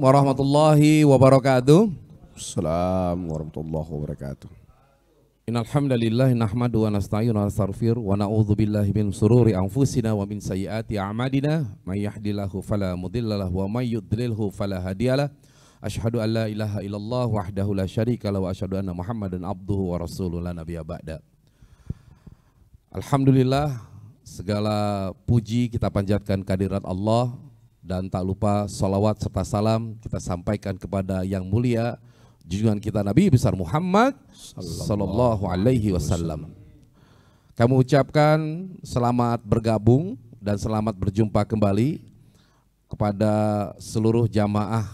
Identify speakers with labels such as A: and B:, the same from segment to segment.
A: warahmatullahi wabarakatuh.
B: Assalamualaikum warahmatullahi wabarakatuh.
A: Innal hamdalillah nahmadu wa nasta'inu wa nastaghfir wa na'udzu billahi min sururi anfusina wa min sayyiati a'malina may yahdihillahu fala mudhillalahu wa may yudlilhu fala hadiyalah. Asyhadu an la ilaha illallah wahdahu la syarika lahu wa asyhadu anna Muhammadan abduhu wa rasuluhu la nabiyya ba'da. Alhamdulillah, segala puji kita panjatkan kehadirat Allah. Dan tak lupa salawat serta salam kita sampaikan kepada yang mulia junjungan kita Nabi besar Muhammad sallallahu alaihi wasallam. Kami ucapkan selamat bergabung dan selamat berjumpa kembali kepada seluruh jamaah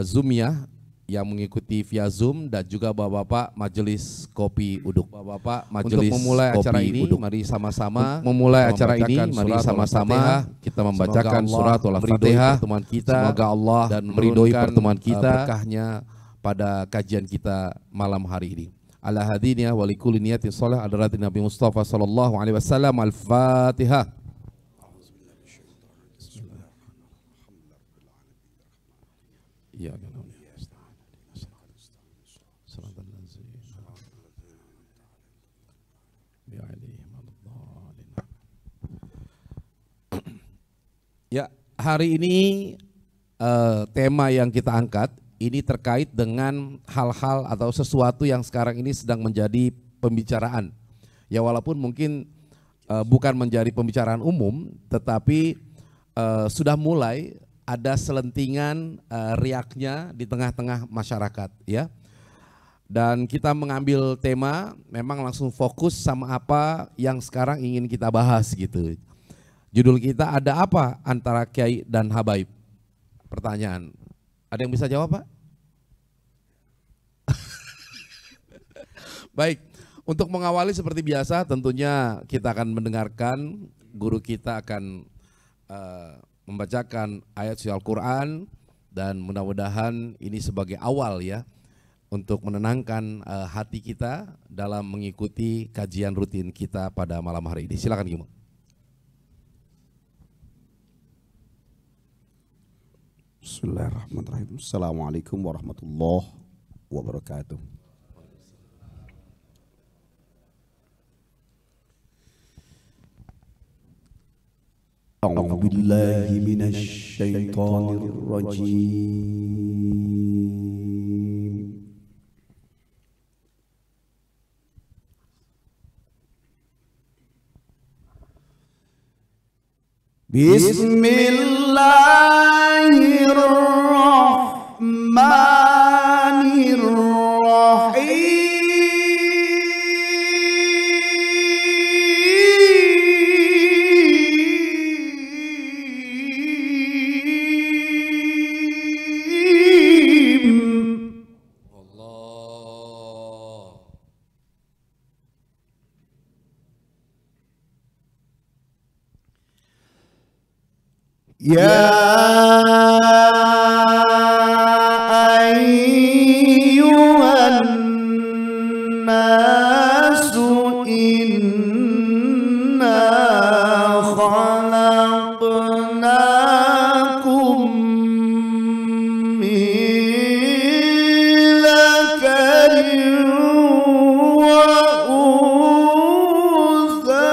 A: Zoomiyah yang mengikuti via Zoom dan juga bapak-bapak majelis kopi uduk. Bapak-bapak majelis untuk memulai acara ini uduk. Mari sama-sama memulai acara ini, mari sama-sama kita membacakan surat Al-Fatihah pertemuan kita. Semoga Allah dan meridhoi pertemuan kita berkahnya pada kajian kita malam hari ini. Ala hadiniya wa likulli niyatin shalih hadratin Nabi Mustafa sallallahu alaihi wasallam. Al-Fatihah. Ya Ya, hari ini tema yang kita angkat ini terkait dengan hal-hal atau sesuatu yang sekarang ini sedang menjadi pembicaraan. Ya walaupun mungkin bukan menjadi pembicaraan umum, tetapi sudah mulai ada selentingan riaknya di tengah-tengah masyarakat, ya. Dan kita mengambil tema memang langsung fokus sama apa yang sekarang ingin kita bahas gitu. Judul kita ada apa antara kiai dan habaib? Pertanyaan. Ada yang bisa jawab, Pak? Baik, untuk mengawali seperti biasa tentunya kita akan mendengarkan guru kita akan membacakan ayat suci Al-Quran dan mudah-mudahan ini sebagai awal ya untuk menenangkan hati kita dalam mengikuti kajian rutin kita pada malam hari ini. Silakan Gimo.
B: Bismillahirrahmanirrahim. Assalamualaikum warahmatullahi wabarakatuh. A'udzu billahi minasy syaithanir rajim. Ya ayyuhan nasu inna khalaqnakum min dzakarin wa untha.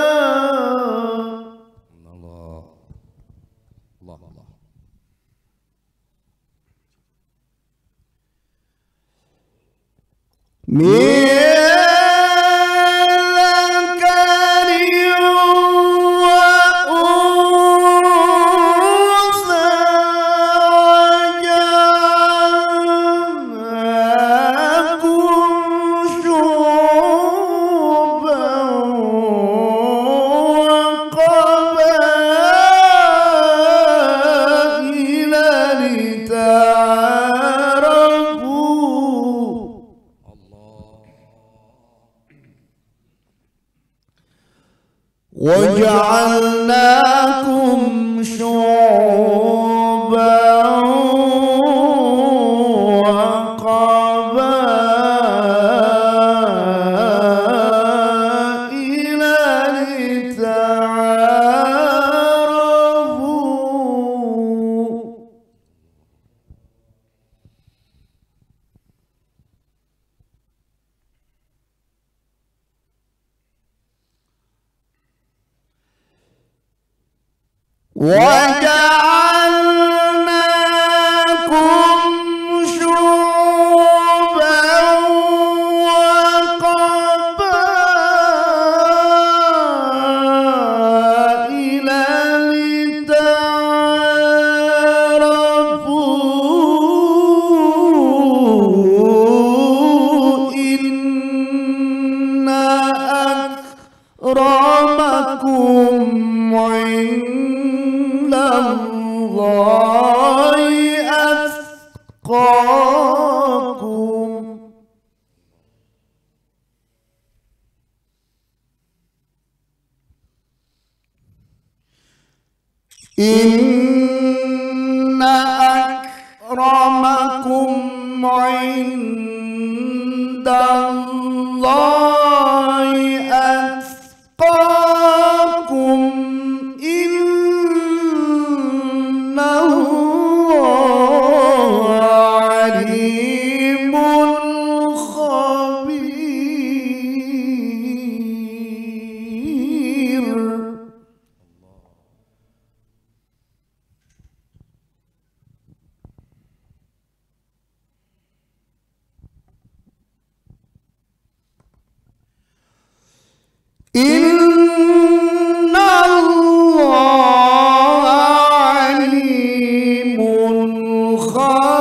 B: وَجَعَلْنَاكُمْ شُعُوبًا وَقَبَائِلَ لِتَعَارَفُوا.
A: 「
B: Wa وجعلناكم شعوبا وقبائل لتعارفوا إن أكرمكم عند الله أتقاكم. إن أكرمكم عند الله أتقاكم إن الله عليم خبير. إن الله عليم خبير.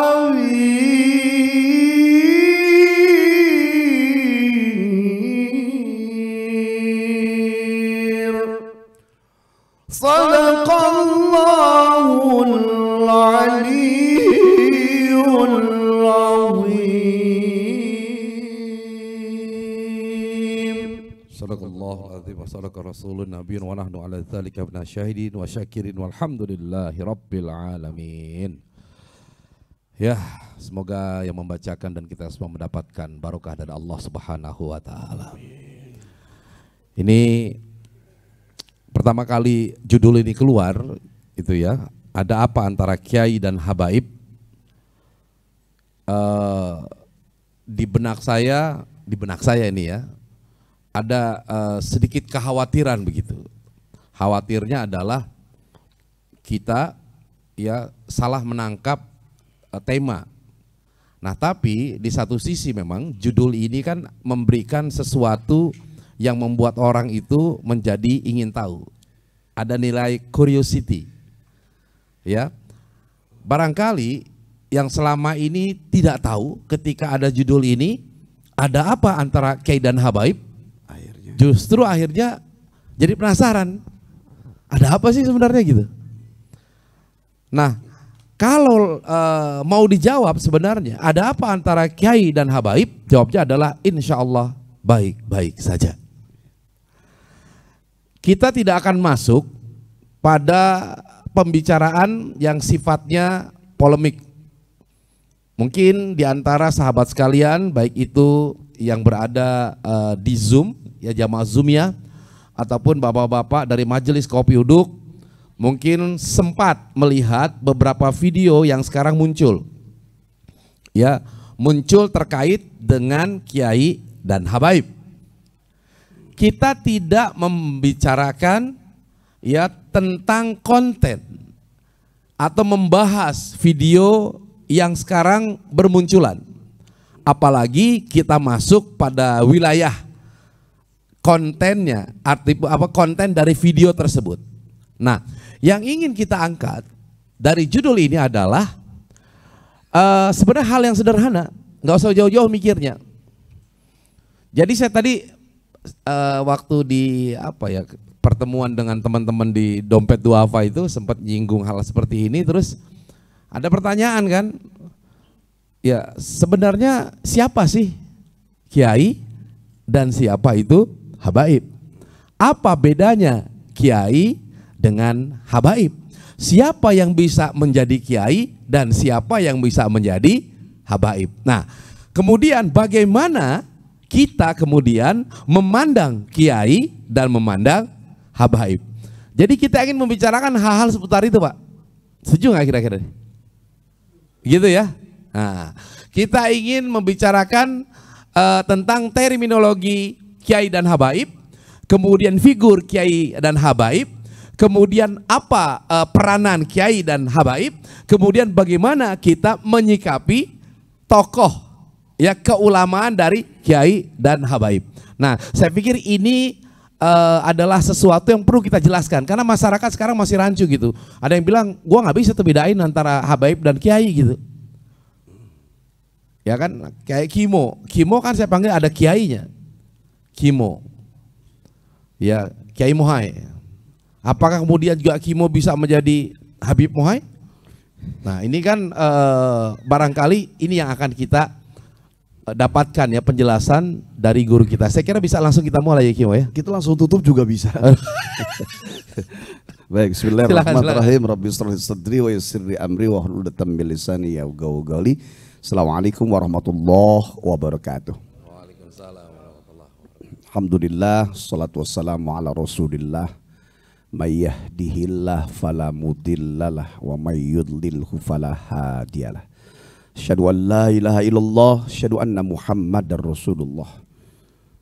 B: صدق الله العلي العظيم.
A: Sadaqallahul azim wa sadaqa rasulun nabiyyin wa nahnu ala dzalika minasy syahidin wa syakirin walhamdulillahi rabbil alamin. Ya, semoga yang membacakan dan kita semua mendapatkan barokah dari Allah Subhanahu wa taala. Ini pertama kali judul ini keluar itu ya, ada apa antara kiai dan habaib? Di benak saya ini ya, ada sedikit kekhawatiran begitu. Khawatirnya adalah kita ya salah menangkap tema. Nah, tapi di satu sisi memang judul ini kan memberikan sesuatu yang membuat orang itu menjadi ingin tahu. Ada nilai curiosity. Ya. Barangkali yang selama ini tidak tahu ketika ada judul ini, ada apa antara kiai dan habaib? Justru akhirnya jadi penasaran, ada apa sih sebenarnya gitu. Nah, kalau mau dijawab sebenarnya ada apa antara kiai dan habaib, jawabnya adalah insya Allah baik-baik saja. Kita tidak akan masuk pada pembicaraan yang sifatnya polemik. Mungkin di antara sahabat sekalian, baik itu yang berada di Zoom, ya jamaah Zoom ya, ataupun bapak-bapak dari majelis kopi uduk, mungkin sempat melihat beberapa video yang sekarang muncul. Ya, muncul terkait dengan kiai dan habaib. Kita tidak membicarakan ya tentang konten atau membahas video yang sekarang bermunculan. Apalagi kita masuk pada wilayah kontennya, konten dari video tersebut. Nah, yang ingin kita angkat dari judul ini adalah sebenarnya hal yang sederhana, nggak usah jauh-jauh mikirnya. Jadi saya tadi waktu di pertemuan dengan teman-teman di Dompet Duafa itu sempat nyinggung hal seperti ini, terus ada pertanyaan kan, ya sebenarnya siapa sih kiai dan siapa itu habaib? Apa bedanya kiai dengan habaib? Siapa yang bisa menjadi kiai dan siapa yang bisa menjadi habaib? Nah, kemudian bagaimana kita kemudian memandang kiai dan memandang habaib? Jadi kita ingin membicarakan hal-hal seputar itu, Pak. Setuju nggak kira-kira? Gitu ya. Nah, kita ingin membicarakan tentang terminologi kiai dan habaib, kemudian figur kiai dan habaib, kemudian apa peranan kiai dan habaib, kemudian bagaimana kita menyikapi tokoh ya keulamaan dari kiai dan habaib. Nah, saya pikir ini adalah sesuatu yang perlu kita jelaskan karena masyarakat sekarang masih rancu gitu. Ada yang bilang gua nggak bisa tuh bedain antara habaib dan kiai gitu. Ya kan, kayak Kimo kan saya panggil ada kiainya. Kimo. Ya, Kiai Mohai. Apakah kemudian juga Kimo bisa menjadi Habib Mohai? Nah, ini kan barangkali ini yang akan kita dapatkan ya penjelasan dari guru kita. Saya kira bisa langsung kita mulai ya Kimo ya.
C: Kita langsung tutup juga bisa. Baik, bismillahirrahmanirrahim. Rabbi shrah li sadri wa yassir li amri wa hlul 'uqdatam min lisani yafqahu qawli. Assalamualaikum warahmatullahi wabarakatuh.
A: Waalaikumsalam warahmatullahi wabarakatuh.
C: Alhamdulillah, salatu wassalamu ala Rasulillah. May yahdihillah fala mudhillalah wa may yudlilhu fala hadiyalah. Asyhadu an la ilaha illallah, asyhadu anna Muhammadar Rasulullah.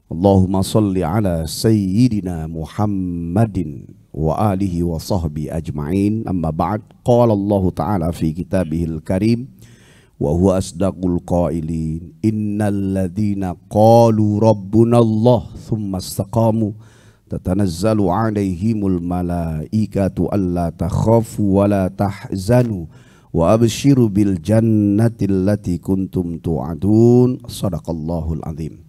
C: Allahumma salli ala sayyidina Muhammadin wa alihi wa sahbihi ajma'in. Amma ba'd. Qala Allah Ta'ala fi kitabihil karim wa huwa asdaqul qailin. Innal ladzina qalu rabbuna Allah thumma istaqamu tatanazzalu 'alaihimul malaikatu alla takhafu wa la tahzanu wa abshiru bil jannati allati kuntum tu'adun. Shadaqallahul azim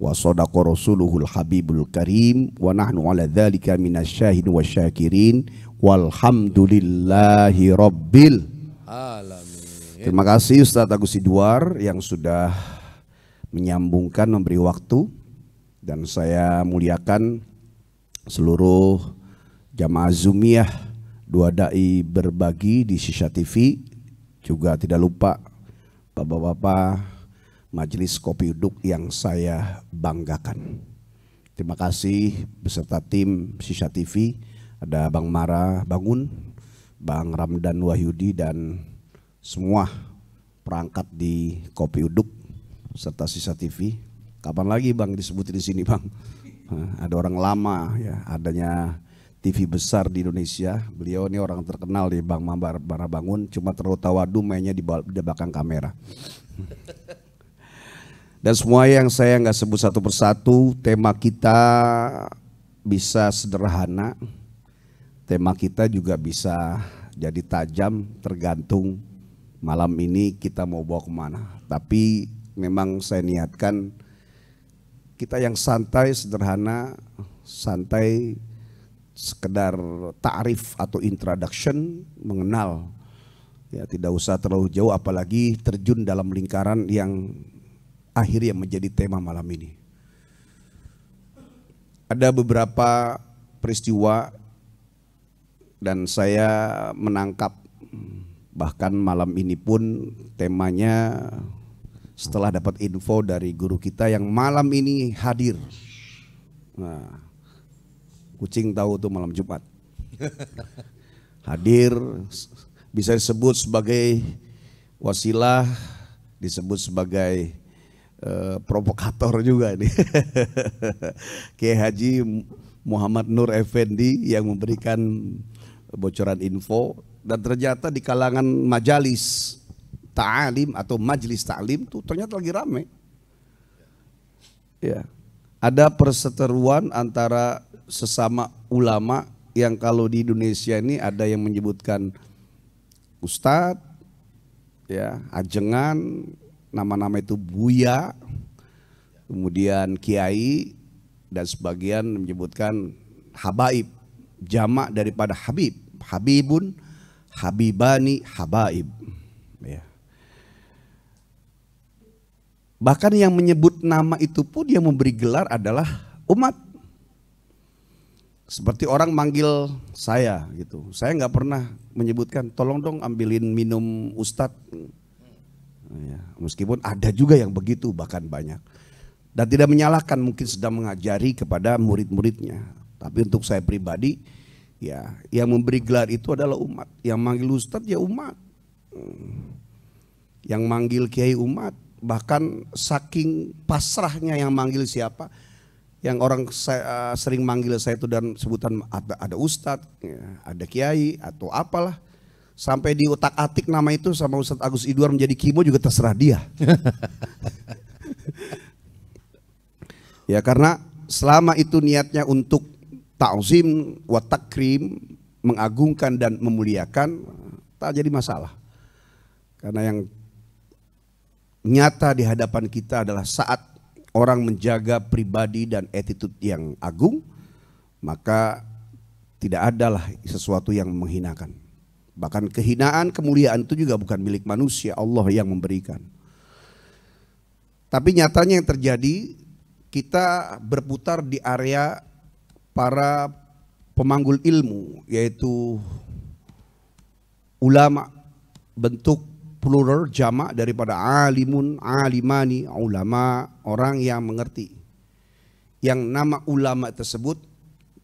C: wa sadaqa rasuluhul habibul karim wa nahnu ala dzalika minasyahidin wasyakirin walhamdulillahi rabbil alamin. Terima kasih Ustaz Agus Sidwar yang sudah menyambungkan, memberi waktu, dan saya muliakan seluruh jamaah Zumiyah Dua Dai Berbagi di Shisha TV, juga tidak lupa bapak-bapak majelis kopi uduk yang saya banggakan. Terima kasih beserta tim Shisha TV, ada Bang Mara Bangun, Bang Ramdan Wahyudi, dan semua perangkat di kopi uduk serta Shisha TV. Kapan lagi Bang disebutin di sini Bang? Ada orang lama ya, adanya TV besar di Indonesia. Beliau ini orang terkenal di Bang Mara Bangun, cuma terlalu tawadu mainnya di belakang kamera. Dan semua yang saya nggak sebut satu persatu, tema kita bisa sederhana, tema kita juga bisa jadi tajam, tergantung malam ini kita mau bawa kemana. Tapi memang saya niatkan kita yang santai, sederhana, santai, sekedar ta'rif atau introduction, mengenal, ya tidak usah terlalu jauh, apalagi terjun dalam lingkaran yang akhirnya menjadi tema malam ini. Ada beberapa peristiwa dan saya menangkap, bahkan malam ini pun temanya setelah dapat info dari guru kita yang malam ini hadir. Nah, kucing tahu tuh malam Jumat. Hadir, bisa disebut sebagai wasilah, disebut sebagai provokator juga nih. Kiai Haji Muhammad Nur Effendi yang memberikan bocoran info, dan ternyata di kalangan majalis ta'alim atau majelis ta'lim tuh ternyata lagi rame. Ya. Ada perseteruan antara sesama ulama yang kalau di Indonesia ini ada yang menyebutkan ustadz, ya, ajengan, nama-nama itu buya, kemudian kiai, dan sebagian menyebutkan habaib, jamak daripada habib, habibun, habibani, habaib. Ya. Bahkan yang menyebut nama itu pun yang memberi gelar adalah umat. Seperti orang manggil saya gitu, saya nggak pernah menyebutkan tolong dong ambilin minum ustadz. Ya, meskipun ada juga yang begitu, bahkan banyak. Dan tidak menyalahkan, mungkin sedang mengajari kepada murid-muridnya. Tapi untuk saya pribadi, ya, yang memberi gelar itu adalah umat. Yang manggil ustadz ya umat. Yang manggil kiai umat. Bahkan saking pasrahnya yang manggil siapa, yang orang sering manggil saya itu dan sebutan ada ustadz, ya, ada kiai atau apalah. Sampai di otak-atik nama itu sama Ustadz Agus Idwar menjadi Kimo juga terserah dia. Ya karena selama itu niatnya untuk ta'zim wa takrim, mengagungkan dan memuliakan, tak jadi masalah. Karena yang nyata di hadapan kita adalah saat orang menjaga pribadi dan attitude yang agung, maka tidak adalah sesuatu yang menghinakan. Bahkan kehinaan, kemuliaan itu juga bukan milik manusia, Allah yang memberikan. Tapi nyatanya yang terjadi, kita berputar di area para pemanggul ilmu, yaitu ulama, bentuk plural jamak daripada alimun, alimani, ulama, orang yang mengerti. Yang nama ulama tersebut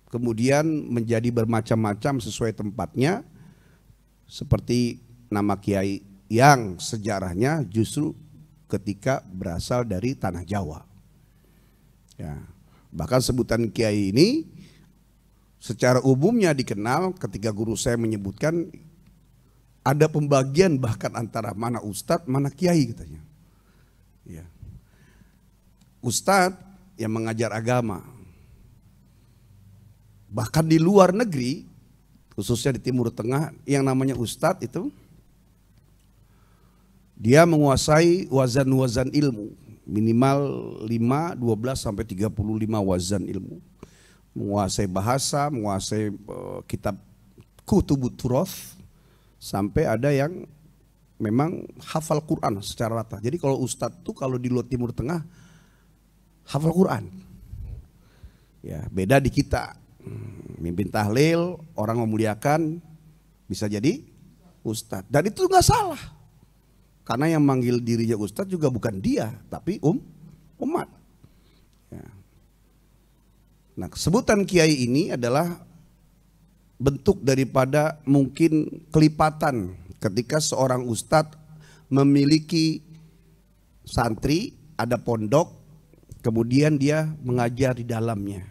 C: kemudian menjadi bermacam-macam sesuai tempatnya, seperti nama kiai yang sejarahnya justru ketika berasal dari tanah Jawa. Ya, bahkan sebutan kiai ini secara umumnya dikenal ketika guru saya menyebutkan ada pembagian bahkan antara mana ustadz, mana kiai katanya. Ya. Ustadz yang mengajar agama, bahkan di luar negeri, khususnya di Timur Tengah, yang namanya ustadz itu dia menguasai wazan-wazan ilmu, minimal 5, 12 sampai 35 wazan ilmu. Menguasai bahasa, menguasai kitab kutubut turoth, sampai ada yang memang hafal Quran secara rata. Jadi kalau ustadz tuh kalau di luar Timur Tengah hafal Quran. Ya, beda di kita. Mimpin tahlil, orang memuliakan, bisa jadi ustadz. Dan itu nggak salah, karena yang manggil dirinya ustadz juga bukan dia, tapi umat. Ya. Nah, sebutan kiai ini adalah bentuk daripada mungkin kelipatan ketika seorang ustadz memiliki santri, ada pondok, kemudian dia mengajar di dalamnya,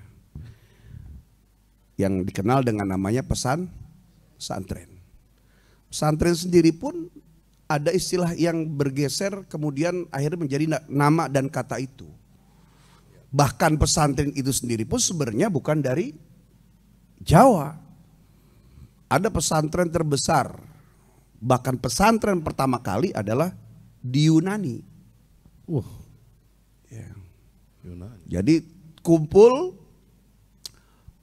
C: yang dikenal dengan namanya pesantren. Pesantren sendiri pun ada istilah yang bergeser kemudian akhirnya menjadi nama dan kata itu. Bahkan pesantren itu sendiri pun sebenarnya bukan dari Jawa. Ada pesantren terbesar, bahkan pesantren pertama kali adalah di Yunani. Ya.
A: Yunani.
C: Jadi kumpul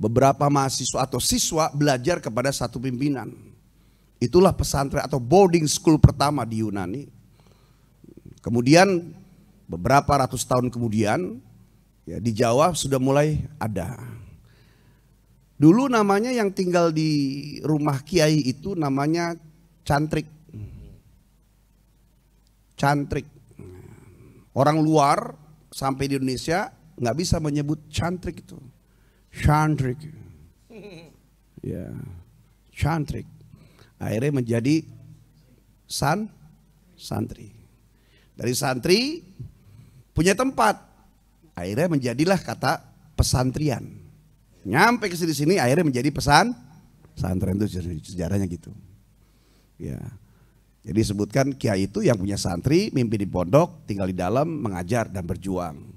C: beberapa mahasiswa atau siswa belajar kepada satu pimpinan. Itulah pesantren atau boarding school pertama di Yunani. Kemudian beberapa ratus tahun kemudian ya, di Jawa sudah mulai ada. Dulu namanya yang tinggal di rumah kiai itu namanya cantrik. Cantrik. Orang luar sampai di Indonesia nggak bisa menyebut cantrik itu. Cantrik, ya, cantrik. Akhirnya menjadi santri. Dari santri punya tempat, akhirnya menjadilah kata pesantrian. Nyampe ke sini akhirnya menjadi pesantren, itu sejarahnya gitu. Ya, jadi sebutkan kiai itu yang punya santri, mimpi di pondok, tinggal di dalam, mengajar dan berjuang.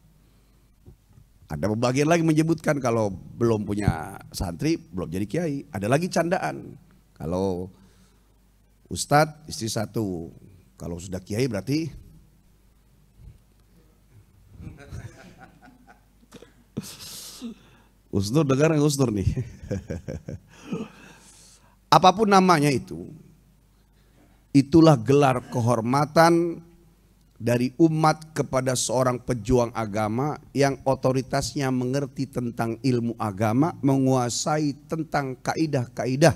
C: Ada pembagian lagi menyebutkan kalau belum punya santri, belum jadi kiai. Ada lagi candaan. Kalau ustadz istri satu, kalau sudah kiai berarti Usnur, dengar nggak Usnur nih? Apapun namanya itu, itulah gelar kehormatan dari umat kepada seorang pejuang agama yang otoritasnya mengerti tentang ilmu agama, menguasai tentang kaidah-kaidah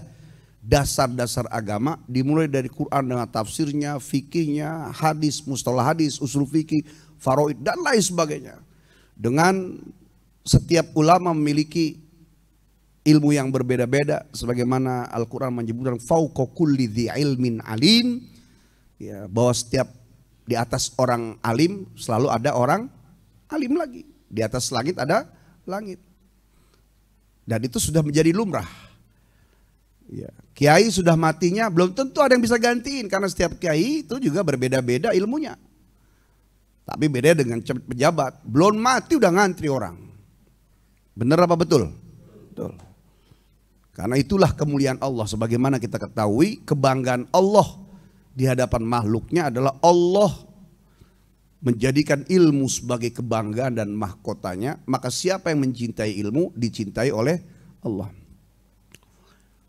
C: dasar-dasar agama, dimulai dari Quran dengan tafsirnya, fikihnya, hadis, mustalah hadis, usul fikih, faraid dan lain sebagainya. Dengan setiap ulama memiliki ilmu yang berbeda-beda, sebagaimana Al-Quran menyebutkan fauqa kulli dzi ilmin alim, ya, bahwa setiap di atas orang alim selalu ada orang alim lagi. Di atas langit ada langit. Dan itu sudah menjadi lumrah. Ya. Kiai sudah matinya belum tentu ada yang bisa gantiin, karena setiap kiai itu juga berbeda-beda ilmunya. Tapi beda dengan pejabat, belum mati udah ngantri orang. Benar apa betul? Betul. Karena itulah kemuliaan Allah. Sebagaimana kita ketahui, kebanggaan Allah di hadapan makhluknya adalah Allah menjadikan ilmu sebagai kebanggaan dan mahkotanya. Maka siapa yang mencintai ilmu dicintai oleh Allah.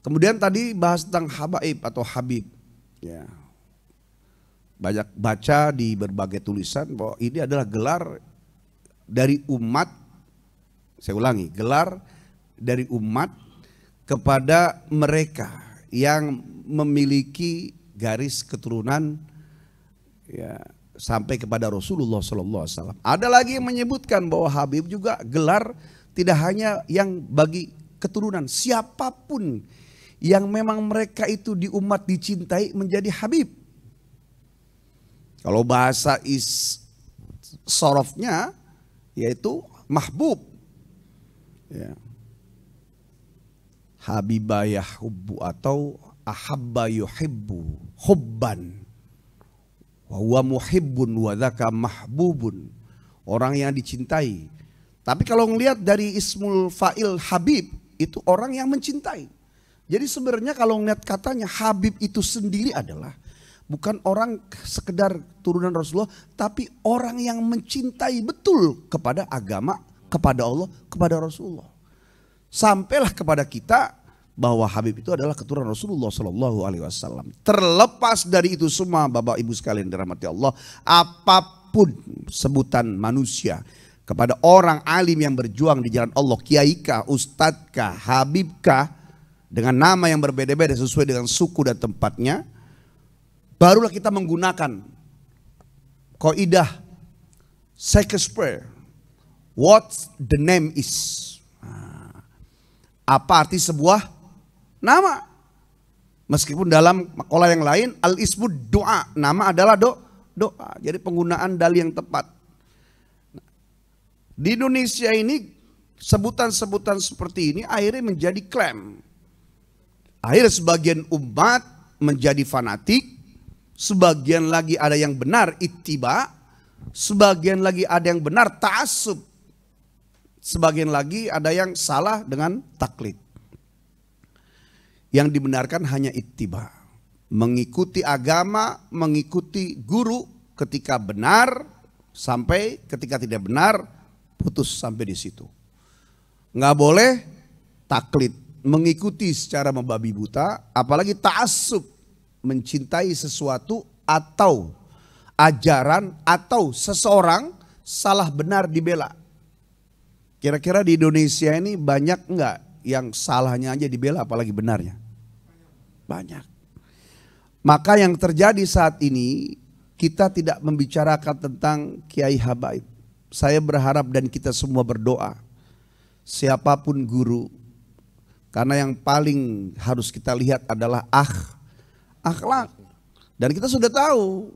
C: Kemudian tadi bahas tentang habaib atau habib. Ya. Banyak baca di berbagai tulisan bahwa ini adalah gelar dari umat. Saya ulangi, gelar dari umat kepada mereka yang memiliki garis keturunan ya, sampai kepada Rasulullah SAW. Ada lagi yang menyebutkan bahwa habib juga gelar tidak hanya yang bagi keturunan, siapapun yang memang mereka itu di umat dicintai menjadi habib. Kalau bahasa sorofnya yaitu mahbub. Ya. Habibah yahubbu atau ahabba yuhibbu hubban. Wa huwa muhibbun wa dzaka mahbubun. Orang yang dicintai. Tapi kalau ngelihat dari ismul fa'il habib, itu orang yang mencintai. Jadi sebenarnya kalau ngelihat katanya habib itu sendiri adalah bukan orang sekedar turunan Rasulullah, tapi orang yang mencintai betul kepada agama, kepada Allah, kepada Rasulullah. Sampailah kepada kita bahwa habib itu adalah keturunan Rasulullah SAW. Terlepas dari itu semua, Bapak Ibu sekalian dirahmati Allah, apapun sebutan manusia kepada orang alim yang berjuang di jalan Allah, kiaikah, ustadzkah, habibkah, dengan nama yang berbeda-beda sesuai dengan suku dan tempatnya, barulah kita menggunakan kaidah Shakespeare. What the name is. Apa arti sebuah nama? Meskipun dalam makalah yang lain al-ismu doa, nama adalah doa. Jadi penggunaan dalil yang tepat. Di Indonesia ini sebutan-sebutan seperti ini akhirnya menjadi klaim. Akhirnya sebagian umat menjadi fanatik, sebagian lagi ada yang benar ittiba, sebagian lagi ada yang benar ta'assub, sebagian lagi ada yang salah dengan taklid. Yang dibenarkan hanya ittiba, mengikuti agama, mengikuti guru ketika benar sampai ketika tidak benar, putus sampai di situ. Nggak boleh taklid, mengikuti secara membabi buta, apalagi ta'assub, mencintai sesuatu atau ajaran atau seseorang salah benar dibela. Kira-kira di Indonesia ini banyak enggak yang salahnya aja dibela apalagi benarnya? Banyak. Maka yang terjadi saat ini, kita tidak membicarakan tentang kiai habaib. Saya berharap dan kita semua berdoa, siapapun guru, karena yang paling harus kita lihat adalah akhlak. Dan kita sudah tahu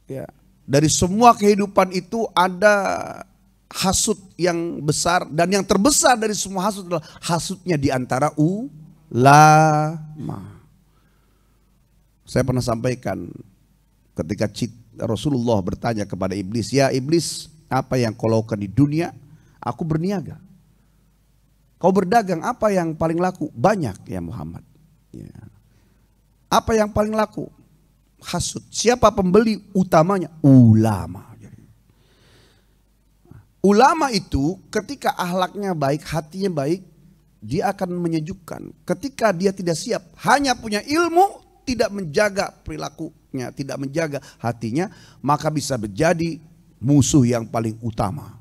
C: ya, dari semua kehidupan itu ada hasud yang besar, dan yang terbesar dari semua hasud adalah hasudnya di antara ulama. Saya pernah sampaikan ketika Rasulullah bertanya kepada iblis, ya iblis, apa yang kau lakukan di dunia? Aku berniaga. Kau berdagang, apa yang paling laku? Banyak ya Muhammad. Ya. Apa yang paling laku? Hasud. Siapa pembeli utamanya? Ulama. Ulama itu ketika akhlaknya baik, hatinya baik, dia akan menyejukkan. Ketika dia tidak siap, hanya punya ilmu, tidak menjaga perilakunya, tidak menjaga hatinya, maka bisa menjadi musuh yang paling utama.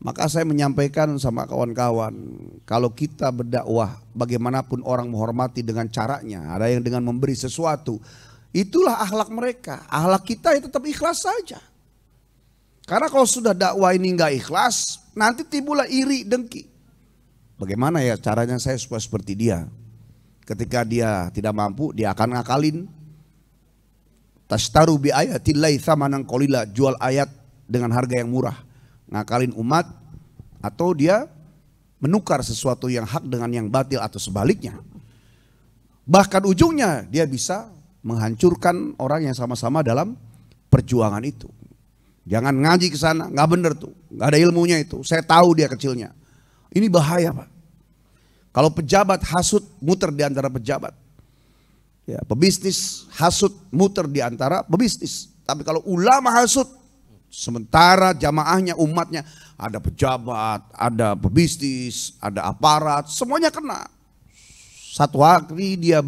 C: Maka saya menyampaikan sama kawan-kawan, kalau kita berdakwah, bagaimanapun orang menghormati dengan caranya, ada yang dengan memberi sesuatu, itulah akhlak mereka. Akhlak kita itu tetap ikhlas saja. Karena kalau sudah dakwah ini nggak ikhlas, nanti timbullah iri, dengki. Bagaimana ya caranya saya supaya seperti dia? Ketika dia tidak mampu, dia akan ngakalin. Tashtaru bi ayatillahi tsamanan qalila, jual ayat dengan harga yang murah. Ngakalin umat, atau dia menukar sesuatu yang hak dengan yang batil atau sebaliknya. Bahkan ujungnya dia bisa menghancurkan orang yang sama-sama dalam perjuangan itu. Jangan ngaji ke sana, nggak bener tuh, nggak ada ilmunya itu. Saya tahu dia kecilnya. Ini bahaya, Pak. Kalau pejabat hasut muter di antara pejabat, ya, pebisnis hasut muter di antara pebisnis. Tapi kalau ulama hasut, sementara jamaahnya, umatnya, ada pejabat, ada pebisnis, ada aparat, semuanya kena. Satu hari dia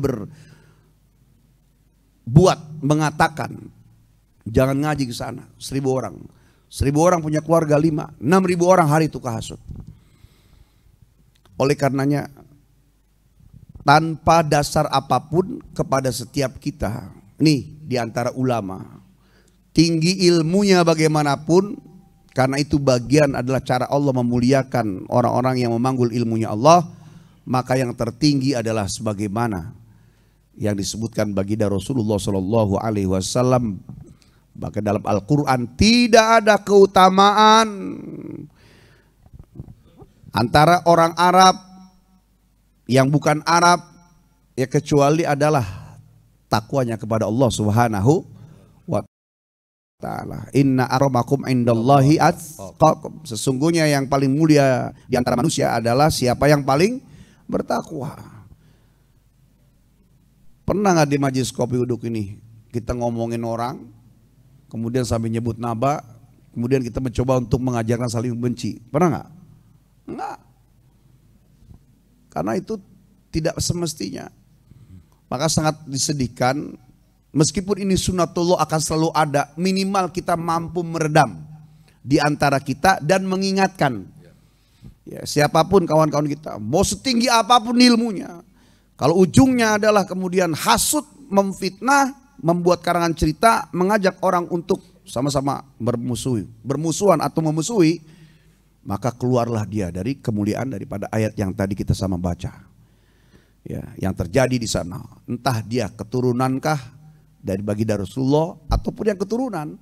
C: mengatakan, jangan ngaji ke sana, 1000 orang. 1000 orang punya keluarga 5, 6000 orang hari itu kehasut. Oleh karenanya, tanpa dasar apapun kepada setiap kita, nih di antara ulama, tinggi ilmunya bagaimanapun, karena itu bagian adalah cara Allah memuliakan orang-orang yang memanggul ilmunya Allah, maka yang tertinggi adalah sebagaimana yang disebutkan baginda Rasulullah Shallallahu Alaihi Wasallam. Bahkan dalam Al-Quran tidak ada keutamaan antara orang Arab yang bukan Arab, ya kecuali adalah takwanya kepada Allah Subhanahu wa ta'ala. Inna akramakum indallahi atqakum. Sesungguhnya yang paling mulia di antara manusia adalah siapa yang paling bertakwa. Pernah nggak di majelis kopi uduk ini kita ngomongin orang, kemudian sampai nyebut nama, kemudian kita mencoba untuk mengajarkan saling benci? Pernah nggak? Enggak. Karena itu tidak semestinya. Maka sangat disedihkan, meskipun ini sunatullah akan selalu ada, minimal kita mampu meredam di antara kita dan mengingatkan. Ya, siapapun kawan-kawan kita, mau setinggi apapun ilmunya, kalau ujungnya adalah kemudian hasut, memfitnah, membuat karangan cerita, mengajak orang untuk sama-sama bermusuhan atau memusuhi, maka keluarlah dia dari kemuliaan daripada ayat yang tadi kita sama baca. Ya, yang terjadi di sana, entah dia keturunankah dari baginda Rasulullah ataupun yang keturunan.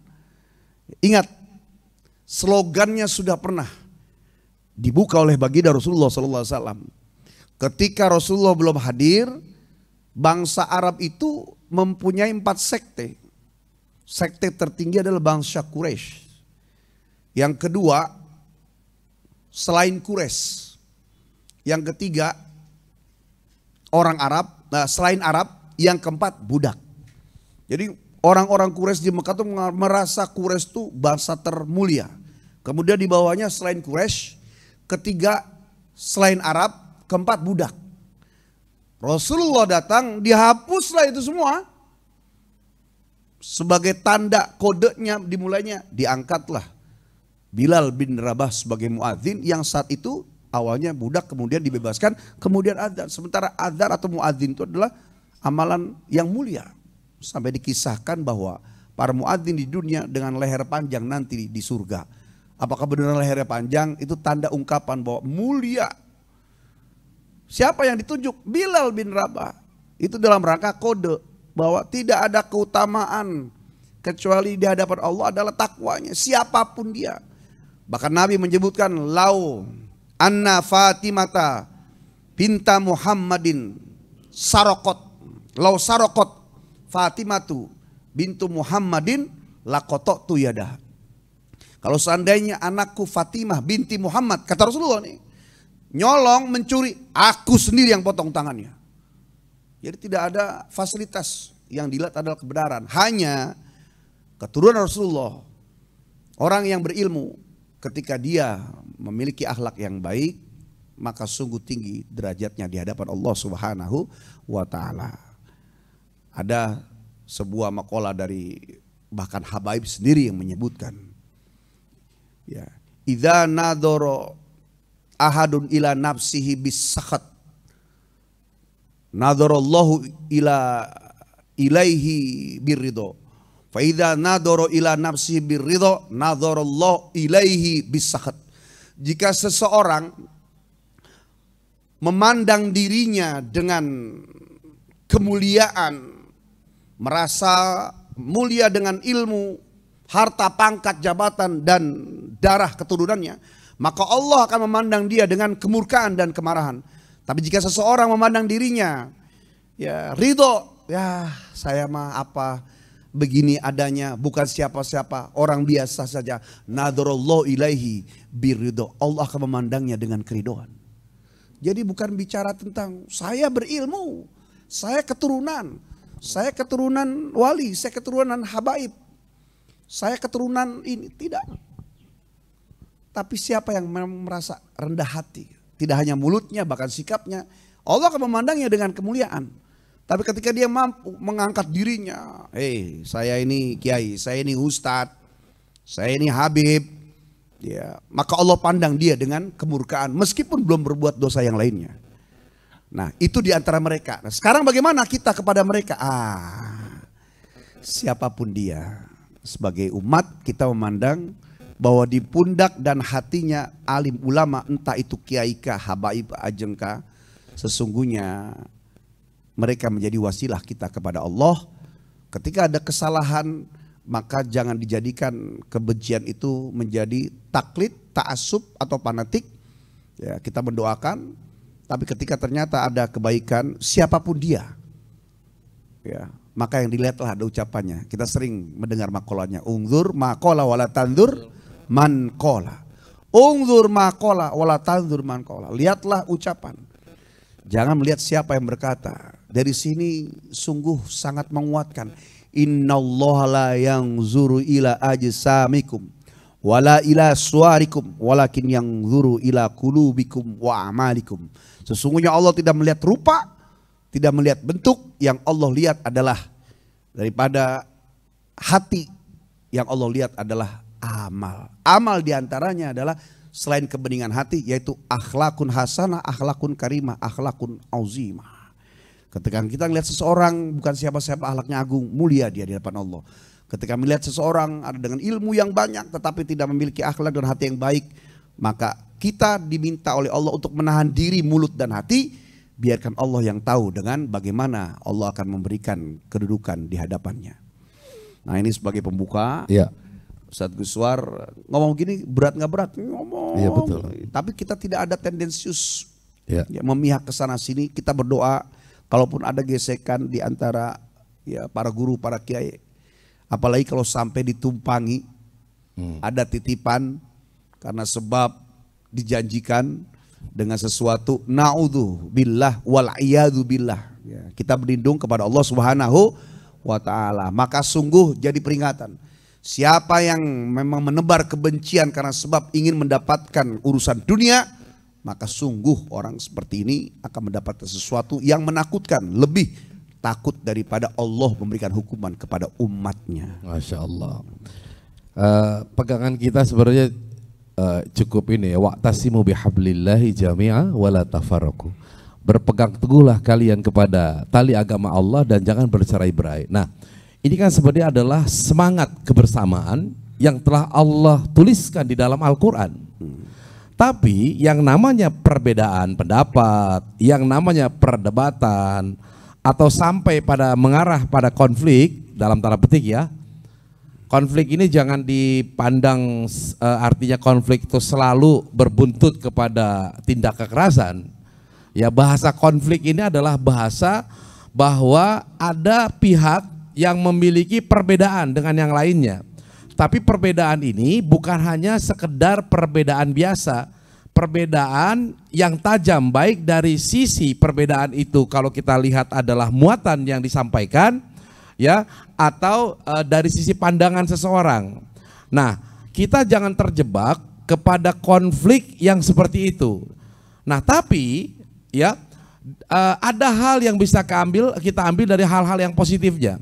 C: Ingat, slogannya sudah pernah dibuka oleh baginda Rasulullah SAW. Ketika Rasulullah belum hadir, bangsa Arab itu mempunyai 4 sekte. Sekte tertinggi adalah bangsa Quraisy. Yang kedua, selain Quraisy. Yang ketiga, orang Arab. Nah, selain Arab, yang keempat budak. Jadi orang-orang Quraisy di Mekah itu merasa Quraisy itu bangsa termulia. Kemudian di bawahnya selain Quraisy, ketiga selain Arab, keempat budak. Rasulullah datang, dihapuslah itu semua. Sebagai tanda kodenya dimulainya, diangkatlah Bilal bin Rabah sebagai muadzin yang saat itu awalnya budak, kemudian dibebaskan, kemudian adzan. Sementara adzan atau muadzin itu adalah amalan yang mulia. Sampai dikisahkan bahwa para muadzin di dunia dengan leher panjang nanti di surga. Apakah benar lehernya panjang? Itu tanda ungkapan bahwa mulia. Siapa yang ditunjuk? Bilal bin Rabah. Itu dalam rangka kode bahwa tidak ada keutamaan kecuali di hadapan Allah adalah takwanya, siapapun dia. Bahkan Nabi menyebutkan, lau anna Fatimata binta Muhammadin sarokot, lau sarokot Fatimatu bintu Muhammadin lakotok tu yadah. Kalau seandainya anakku Fatimah binti Muhammad, kata Rasulullah nih, nyolong mencuri, aku sendiri yang potong tangannya. Jadi tidak ada fasilitas, yang dilihat adalah kebenaran. Hanya keturunan Rasulullah, orang yang berilmu, ketika dia memiliki akhlak yang baik, maka sungguh tinggi derajatnya di hadapan Allah Subhanahu wa ta'ala. Ada sebuah makalah dari bahkan Habaib sendiri yang menyebutkan, ya, idza nadhara ahadun ila nafsihi bis-sakhat nadharallahu ilaihi birridha. Fa idza nadhara ila nafsihi birridha nadharallahu ilaihi bis-sakhat. Jika seseorang memandang dirinya dengan kemuliaan, merasa mulia dengan ilmu, harta, pangkat, jabatan dan darah keturunannya, maka Allah akan memandang dia dengan kemurkaan dan kemarahan. Tapi jika seseorang memandang dirinya ya ridho, ya saya mah apa begini adanya, bukan siapa-siapa, orang biasa saja. Nadarallahu ilaihi biridho, Allah akan memandangnya dengan keridhaan. Jadi bukan bicara tentang saya berilmu, saya keturunan wali, saya keturunan habaib, saya keturunan ini, tidak. Tapi siapa yang merasa rendah hati, tidak hanya mulutnya bahkan sikapnya, Allah akan memandangnya dengan kemuliaan. Tapi ketika dia mampu mengangkat dirinya, saya ini kiai, saya ini ustadz, saya ini habib, ya, maka Allah pandang dia dengan kemurkaan meskipun belum berbuat dosa yang lainnya. Nah, itu di antara mereka. Nah, sekarang bagaimana kita kepada mereka? Siapapun dia, sebagai umat kita memandang bahwa di pundak dan hatinya alim ulama, entah itu kiai kah, habaib, ajeng kah, sesungguhnya mereka menjadi wasilah kita kepada Allah. Ketika ada kesalahan, maka jangan dijadikan kebencian itu menjadi taklid, ta'assub atau fanatik. Ya, kita mendoakan, tapi ketika ternyata ada kebaikan siapapun dia, ya, maka yang dilihatlah ada ucapannya. Kita sering mendengar makolanya, ungzur makola wala tandur man kola. Ungzur makola wala tandur man kola. Lihatlah ucapan, jangan melihat siapa yang berkata. Dari sini sungguh sangat menguatkan. Innallaha la yanzuru ila ajsamikum wala ila suwarikum walakin yanzuru ila qulubikum wa amalikum. Sesungguhnya Allah tidak melihat rupa, tidak melihat bentuk, yang Allah lihat adalah daripada hati, yang Allah lihat adalah amal. Amal diantaranya adalah selain kebeningan hati, yaitu akhlakun hasanah, akhlakun karimah, akhlakun auzimah. Ketika kita melihat seseorang bukan siapa-siapa, akhlaknya agung, mulia dia di hadapan Allah. Ketika melihat seseorang ada dengan ilmu yang banyak tetapi tidak memiliki akhlak dan hati yang baik, maka kita diminta oleh Allah untuk menahan diri, mulut dan hati. Biarkan Allah yang tahu dengan bagaimana Allah akan memberikan kedudukan di hadapannya. Nah, ini sebagai pembuka.
A: Ya.
C: Ustadz Guswar ngomong gini berat nggak berat? Ngomong.
A: Iya, betul.
C: Tapi kita tidak ada tendensius
A: ya,
C: memihak ke sana sini. Kita berdoa. Kalaupun ada gesekan di antara ya para guru, para kiai, apalagi kalau sampai ditumpangi, ada titipan karena sebab dijanjikan dengan sesuatu, naudzu billah wal iyadu billah. Ya, kita berlindung kepada Allah Subhanahu wa taala. Maka sungguh jadi peringatan. Siapa yang memang menebar kebencian karena sebab ingin mendapatkan urusan dunia, maka sungguh orang seperti ini akan mendapatkan sesuatu yang menakutkan, lebih takut daripada Allah memberikan hukuman kepada umatnya.
A: Masya Allah. Pegangan kita sebenarnya cukup ini ya, wa'tasimu bihablillahi jami'a wala tafarraqu. Berpegang teguhlah kalian kepada tali agama Allah dan jangan bercerai-berai. Nah, ini kan sebenarnya adalah semangat kebersamaan yang telah Allah tuliskan di dalam Al-Quran. Tapi yang namanya perbedaan pendapat, yang namanya perdebatan, atau sampai pada mengarah pada konflik, dalam tanda petik ya, konflik ini jangan dipandang artinya konflik itu selalu berbuntut kepada tindak kekerasan. Ya, bahasa konflik ini adalah bahasa bahwa ada pihak yang memiliki perbedaan dengan yang lainnya. Tapi perbedaan ini bukan hanya sekedar perbedaan biasa, perbedaan yang tajam, baik dari sisi perbedaan itu kalau kita lihat adalah muatan yang disampaikan, ya, atau dari sisi pandangan seseorang. Nah, kita jangan terjebak kepada konflik yang seperti itu. Nah, tapi ya ada hal yang bisa kita ambil dari hal-hal yang positifnya.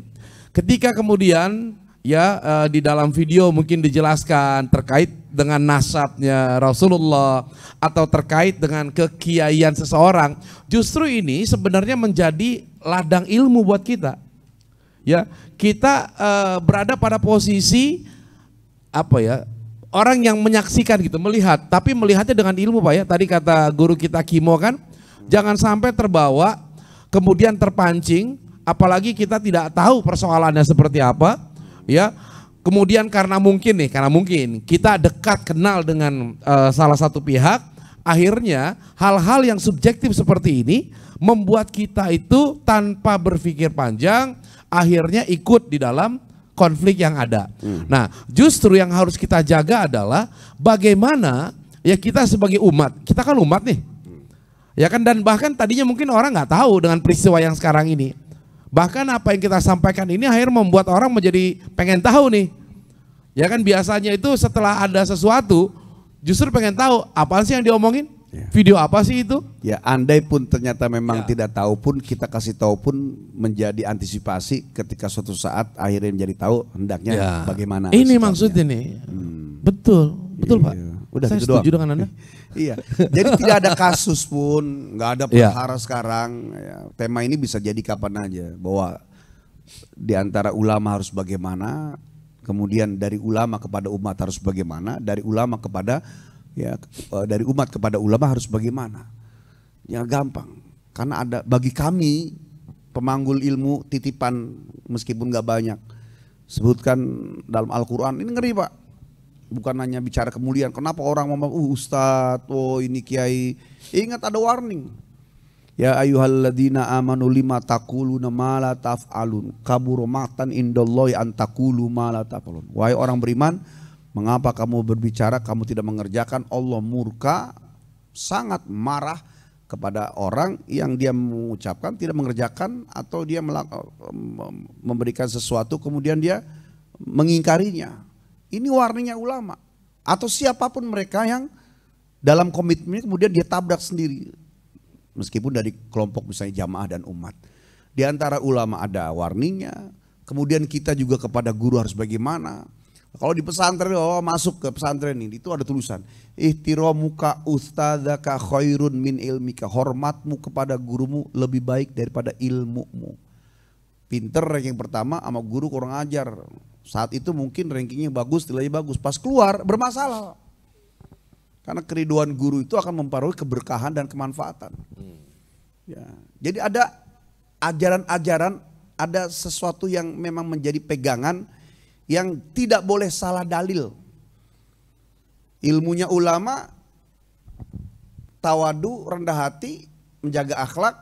A: Ketika kemudian ya di dalam video mungkin dijelaskan terkait dengan nasabnya Rasulullah atau terkait dengan kekiaian seseorang, justru ini sebenarnya menjadi ladang ilmu buat kita. Ya, kita berada pada posisi apa ya, orang yang menyaksikan gitu, melihat, tapi melihatnya dengan ilmu Pak ya. Tadi kata guru kita Kimo kan, jangan sampai terbawa kemudian terpancing, apalagi kita tidak tahu persoalannya seperti apa. Ya, Kemudian karena mungkin kita dekat kenal dengan salah satu pihak, akhirnya hal-hal yang subjektif seperti ini membuat kita itu tanpa berpikir panjang akhirnya ikut di dalam konflik yang ada. Nah, justru yang harus kita jaga adalah bagaimana ya kita sebagai umat, kita kan umat nih. Ya kan, dan bahkan tadinya mungkin orang nggak tahu dengan peristiwa yang sekarang ini. Bahkan apa yang kita sampaikan ini akhirnya membuat orang menjadi pengen tahu nih. Ya kan, biasanya itu setelah ada sesuatu justru pengen tahu apa sih yang diomongin, video apa sih itu.
C: Ya, andai pun ternyata memang tidak tahu pun, kita kasih tahu pun menjadi antisipasi ketika suatu saat akhirnya menjadi tahu hendaknya bagaimana.
A: Ini maksudnya nih. Betul Pak.
C: Udah
A: saya
C: gitu
A: setuju
C: doang.
A: dengan Anda.
C: Iya, jadi tidak ada kasus pun, nggak ada perkara sekarang. Ya, tema ini bisa jadi kapan aja, bahwa di antara ulama harus bagaimana, kemudian dari ulama kepada umat harus bagaimana, dari ulama kepada dari umat kepada ulama harus bagaimana. Ya gampang, karena ada bagi kami pemanggul ilmu titipan meskipun nggak banyak. Sebutkan dalam Al-Quran, ini ngeri Pak. Bukan hanya bicara kemuliaan. Kenapa orang ngomong ustadz, ini kiai. Ingat ada warning. Ya ayyuhalladzina amanu lima taquluna ma la taf'alun. Kabura maqtan indallahi an taqulu ma la taf'alun. Wahai orang beriman, mengapa kamu berbicara kamu tidak mengerjakan? Allah murka, sangat marah kepada orang yang dia mengucapkan tidak mengerjakan, atau dia memberikan sesuatu kemudian dia mengingkarinya. Ini warnanya ulama atau siapapun mereka yang dalam komitmen kemudian dia tabrak sendiri, meskipun dari kelompok misalnya jamaah dan umat. Di antara ulama ada warningnya. Kemudian kita juga kepada guru harus bagaimana. Kalau di pesantren, masuk ke pesantren ini itu ada tulisan ihtiramuka ustadzaka khairun min ilmika, hormatmu kepada gurumu lebih baik daripada ilmumu. Pinter ranking pertama sama guru kurang ajar. Saat itu mungkin rankingnya bagus, nilainya bagus. Pas keluar bermasalah. Karena keriduan guru itu akan mempengaruhi keberkahan dan kemanfaatan. Ya, jadi ada ajaran-ajaran, ada sesuatu yang memang menjadi pegangan yang tidak boleh salah dalil. Ilmunya ulama, tawadu, rendah hati, menjaga akhlak,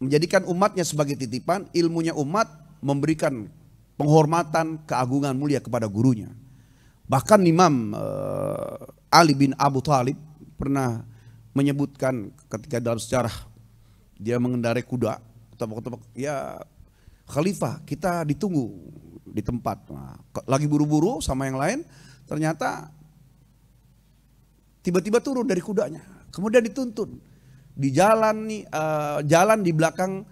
C: menjadikan umatnya sebagai titipan. Ilmunya umat memberikan penghormatan, keagungan mulia kepada gurunya. Bahkan Imam Ali bin Abu Thalib pernah menyebutkan ketika dalam sejarah dia mengendarai kuda, ya khalifah kita ditunggu di tempat. Nah, lagi buru-buru sama yang lain, ternyata tiba-tiba turun dari kudanya, kemudian dituntun di jalan jalan di belakang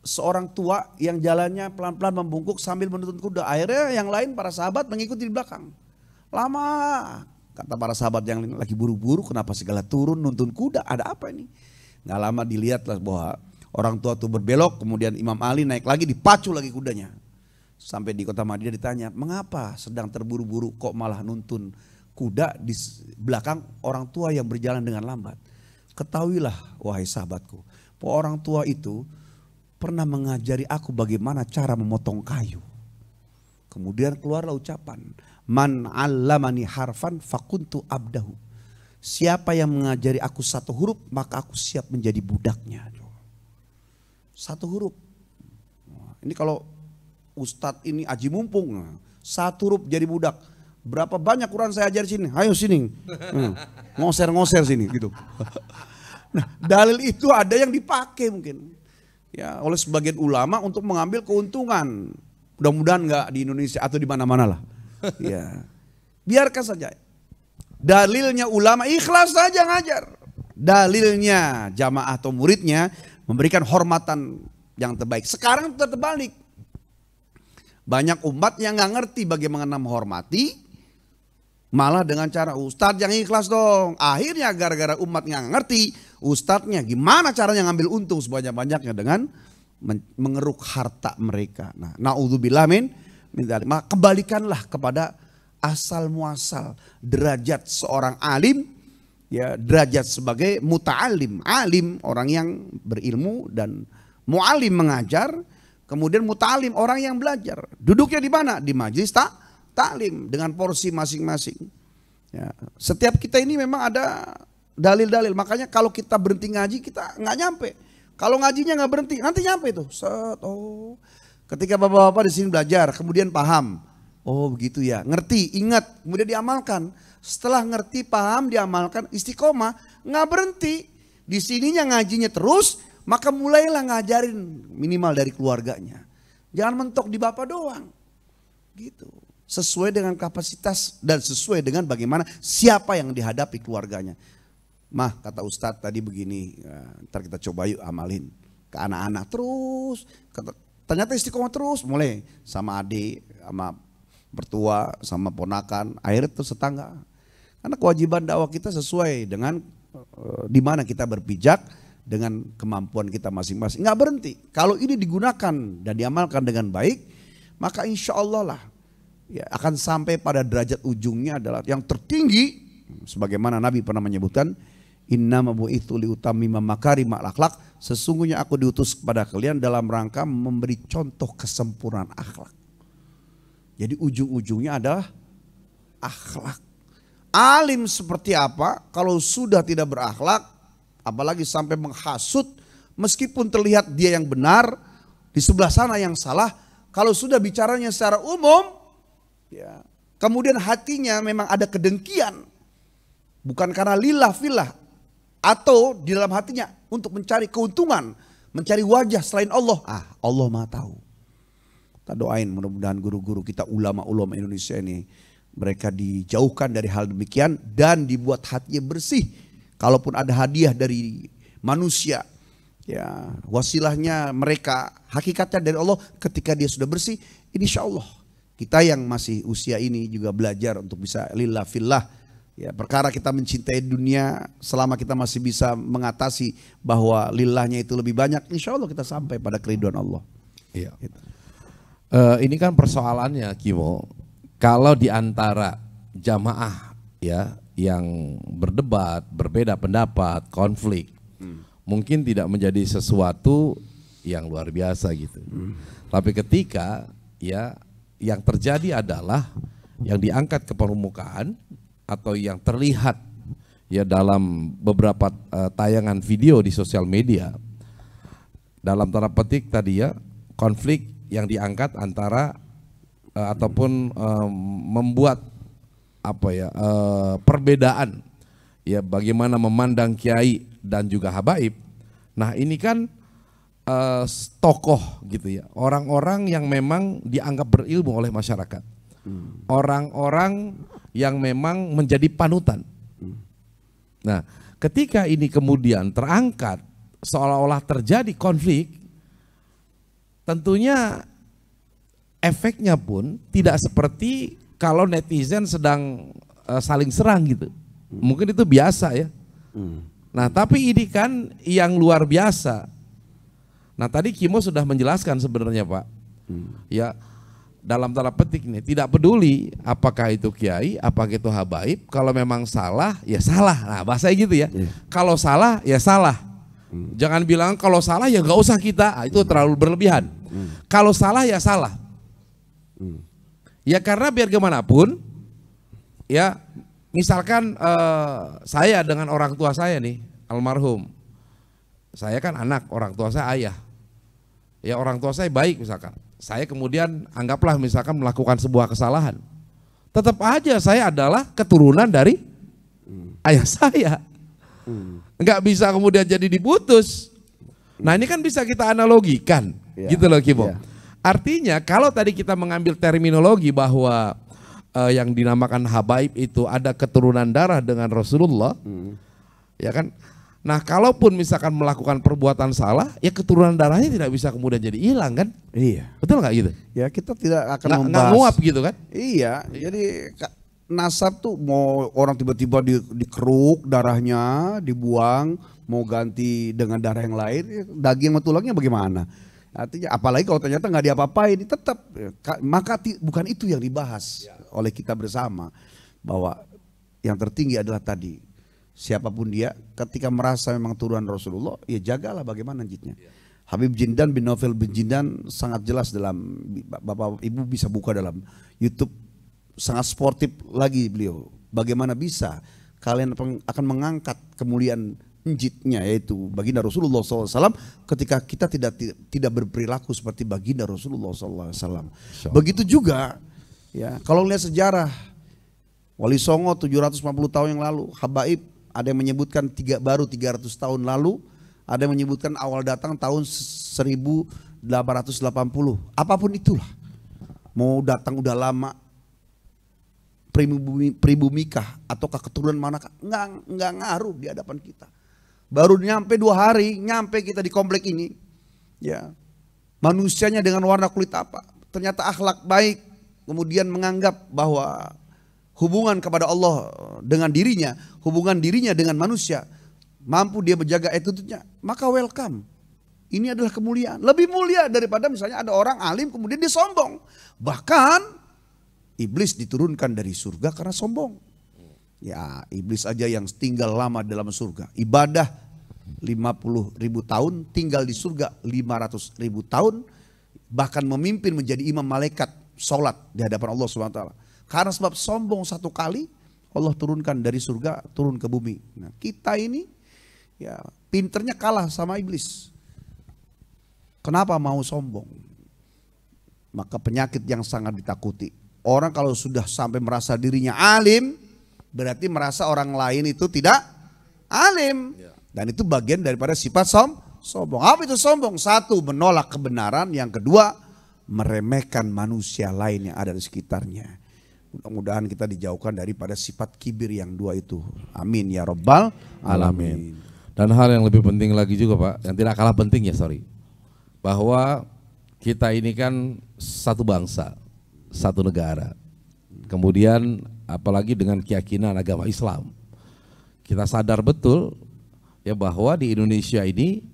C: seorang tua yang jalannya pelan-pelan membungkuk sambil menuntun kuda. Akhirnya yang lain para sahabat mengikuti di belakang. Lama, kata para sahabat yang lagi buru-buru, kenapa segala turun nuntun kuda, ada apa ini? Gak lama dilihatlah bahwa orang tua itu berbelok, kemudian Imam Ali naik lagi, dipacu lagi kudanya. Sampai di kota Madinah ditanya, mengapa sedang terburu-buru kok malah nuntun kuda di belakang orang tua yang berjalan dengan lambat? Ketahuilah wahai sahabatku, bahwa orang tua itu pernah mengajari aku bagaimana cara memotong kayu. Kemudian keluarlah ucapan, man 'allamani harfan fakuntu abdahu. Siapa yang mengajari aku satu huruf, maka aku siap menjadi budaknya. Satu huruf. Ini kalau ustadz ini aji mumpung, satu huruf jadi budak. Berapa banyak Quran saya ajar sini? Ayo sini. Ngoser-ngoser sini gitu. Nah, dalil itu ada yang dipakai mungkin ya oleh sebagian ulama untuk mengambil keuntungan. Mudah-mudahan enggak di Indonesia atau di mana-mana lah. Ya. Biarkan saja. Dalilnya ulama ikhlas saja ngajar. Dalilnya jamaah atau muridnya memberikan hormatan yang terbaik. Sekarang terbalik. Banyak umat yang nggak ngerti bagaimana menghormati, malah dengan cara ustadz yang ikhlas dong. Akhirnya gara-gara umat nggak ngerti, ustadznya gimana caranya ngambil untung sebanyak-banyaknya dengan mengeruk harta mereka. Nah, naudzubillah min dzalik. Maka kembalikanlah kepada asal muasal derajat seorang alim, ya derajat sebagai muta'alim, alim orang yang berilmu, dan mu'alim mengajar, Kemudian mutalim, orang yang belajar. Duduknya di mana? Di majelis taklim dengan porsi masing-masing. Ya, setiap kita ini memang ada dalil-dalil. Makanya kalau kita berhenti ngaji kita nggak nyampe. Kalau ngajinya nggak berhenti, nanti nyampe tuh. Oh, ketika bapak-bapak di sini belajar, kemudian paham. Oh begitu ya, ngerti, ingat, kemudian diamalkan. Setelah ngerti, paham, diamalkan, istiqomah, nggak berhenti. Di sininya ngajinya terus, maka mulailah ngajarin minimal dari keluarganya. Jangan mentok di bapak doang. Gitu. Sesuai dengan kapasitas dan sesuai dengan bagaimana siapa yang dihadapi keluarganya. Mah kata Ustadz tadi begini, ntar kita coba yuk amalin ke anak-anak terus. Ternyata istiqomah terus, mulai sama adik, sama mertua, sama ponakan, akhirnya terus tetangga. Karena kewajiban dakwah kita sesuai dengan di mana kita berpijak dengan kemampuan kita masing-masing. Nggak berhenti. Kalau ini digunakan dan diamalkan dengan baik, maka insya Allah lah ya, akan sampai pada derajat ujungnya adalah yang tertinggi. Sebagaimana Nabi pernah menyebutkan, innama bu'itsu liutammima makarimal akhlak. Sesungguhnya aku diutus kepada kalian dalam rangka memberi contoh kesempurnaan akhlak. Jadi ujung-ujungnya adalah akhlak. Alim seperti apa kalau sudah tidak berakhlak, apalagi sampai menghasut, meskipun terlihat dia yang benar, di sebelah sana yang salah. Kalau sudah bicaranya secara umum, ya, kemudian hatinya memang ada kedengkian, bukan karena lillah fillah, atau di dalam hatinya untuk mencari keuntungan, mencari wajah selain Allah. Allah Maha tahu. Kita doain mudah-mudahan guru-guru kita, ulama-ulama Indonesia ini, mereka dijauhkan dari hal demikian dan dibuat hatinya bersih. Kalaupun ada hadiah dari manusia, ya wasilahnya mereka, hakikatnya dari Allah. Ketika dia sudah bersih, insya Allah kita yang masih usia ini juga belajar untuk bisa lillah fillah. Ya, perkara kita mencintai dunia, selama kita masih bisa mengatasi bahwa lillahnya itu lebih banyak, insya Allah kita sampai pada keridhaan Allah.
A: Iya. Gitu. Ini kan persoalannya Kimo, kalau di antara jamaah ya yang berdebat, berbeda pendapat, konflik, mungkin tidak menjadi sesuatu yang luar biasa gitu. Tapi ketika ya yang terjadi adalah yang diangkat ke permukaan atau yang terlihat ya dalam beberapa tayangan video di sosial media, dalam tanda petik tadi ya, konflik yang diangkat antara ataupun membuat apa ya perbedaan ya bagaimana memandang kiai dan juga habaib. Nah ini kan tokoh gitu ya, orang-orang yang memang dianggap berilmu oleh masyarakat, orang-orang yang memang menjadi panutan. Nah ketika ini kemudian terangkat seolah-olah terjadi konflik, tentunya efeknya pun tidak seperti kalau netizen sedang saling serang gitu. Mungkin itu biasa ya. Nah tapi ini kan yang luar biasa. Nah tadi Kimo sudah menjelaskan sebenarnya Pak. Ya dalam tanda petik nih, tidak peduli apakah itu kiai, apakah itu habaib. Kalau memang salah ya salah. Nah bahasanya gitu ya. Kalau salah ya salah. Jangan bilang kalau salah ya gak usah kita, itu terlalu berlebihan. Kalau salah ya salah. Ya karena biar gimana pun, ya misalkan saya dengan orang tua saya nih, almarhum. Saya kan anak, orang tua saya ayah. Ya orang tua saya baik misalkan. Saya kemudian anggaplah misalkan melakukan sebuah kesalahan. Tetap aja saya adalah keturunan dari ayah saya. Enggak bisa kemudian jadi diputus. Nah ini kan bisa kita analogikan, gitu loh Kibo. Artinya kalau tadi kita mengambil terminologi bahwa yang dinamakan habaib itu ada keturunan darah dengan Rasulullah, ya kan? Nah kalaupun misalkan melakukan perbuatan salah, ya keturunan darahnya tidak bisa kemudian jadi hilang kan?
C: Iya.
A: Betul nggak gitu?
C: Ya kita tidak akan membahas.
A: Nggak nguap gitu kan?
C: Iya. Jadi nasab tuh mau orang tiba-tiba dikeruk darahnya, dibuang, mau ganti dengan darah yang lain, daging sama tulangnya bagaimana? Artinya apalagi kalau ternyata nggak diapa-apain, tetap maka bukan itu yang dibahas oleh kita bersama, bahwa yang tertinggi adalah tadi siapapun dia ketika merasa memang turunan Rasulullah, ya jagalah bagaimana lanjutnya. Habib Jindan bin Novel bin Jindan sangat jelas dalam, Bapak Ibu bisa buka dalam YouTube, sangat sportif lagi beliau. Bagaimana bisa kalian akan mengangkat kemuliaan njitnya, yaitu baginda Rasulullah SAW, ketika kita tidak berperilaku seperti baginda Rasulullah SAW. Begitu juga ya, kalau lihat sejarah Wali Songo 750 tahun yang lalu, Habaib ada yang menyebutkan baru 300 tahun lalu, ada yang menyebutkan awal datang tahun 1880. Apapun itulah, mau datang udah lama, pribumikah ataukah keturunan manakah, nggak ngaruh di hadapan kita. Baru nyampe 2 hari, nyampe kita di komplek ini, ya manusianya dengan warna kulit apa, ternyata akhlak baik, kemudian menganggap bahwa hubungan kepada Allah dengan dirinya, hubungan dirinya dengan manusia, mampu dia menjaga attitude-nya, maka welcome. Ini adalah kemuliaan, lebih mulia daripada misalnya ada orang alim kemudian dia sombong. Bahkan iblis diturunkan dari surga karena sombong. Ya, iblis aja yang tinggal lama dalam surga, ibadah 50.000 tahun, tinggal di surga 500.000 tahun, bahkan memimpin menjadi imam malaikat sholat di hadapan Allah SWT. Karena sebab sombong satu kali, Allah turunkan dari surga turun ke bumi. Nah, kita ini ya pinternya kalah sama iblis. Kenapa mau sombong? Maka penyakit yang sangat ditakuti. Orang kalau sudah sampai merasa dirinya alim, berarti merasa orang lain itu tidak alim. Dan itu bagian daripada sifat sombong. Apa itu sombong? Satu, menolak kebenaran. Yang kedua, meremehkan manusia lain yang ada di sekitarnya. Mudah-mudahan kita dijauhkan daripada sifat kibir yang dua itu. Amin ya rabbal alamin.
A: Dan hal yang lebih penting lagi juga Pak, yang tidak kalah penting ya bahwa kita ini kan satu bangsa, satu negara. Kemudian apalagi dengan keyakinan agama Islam. Kita sadar betul ya bahwa di Indonesia ini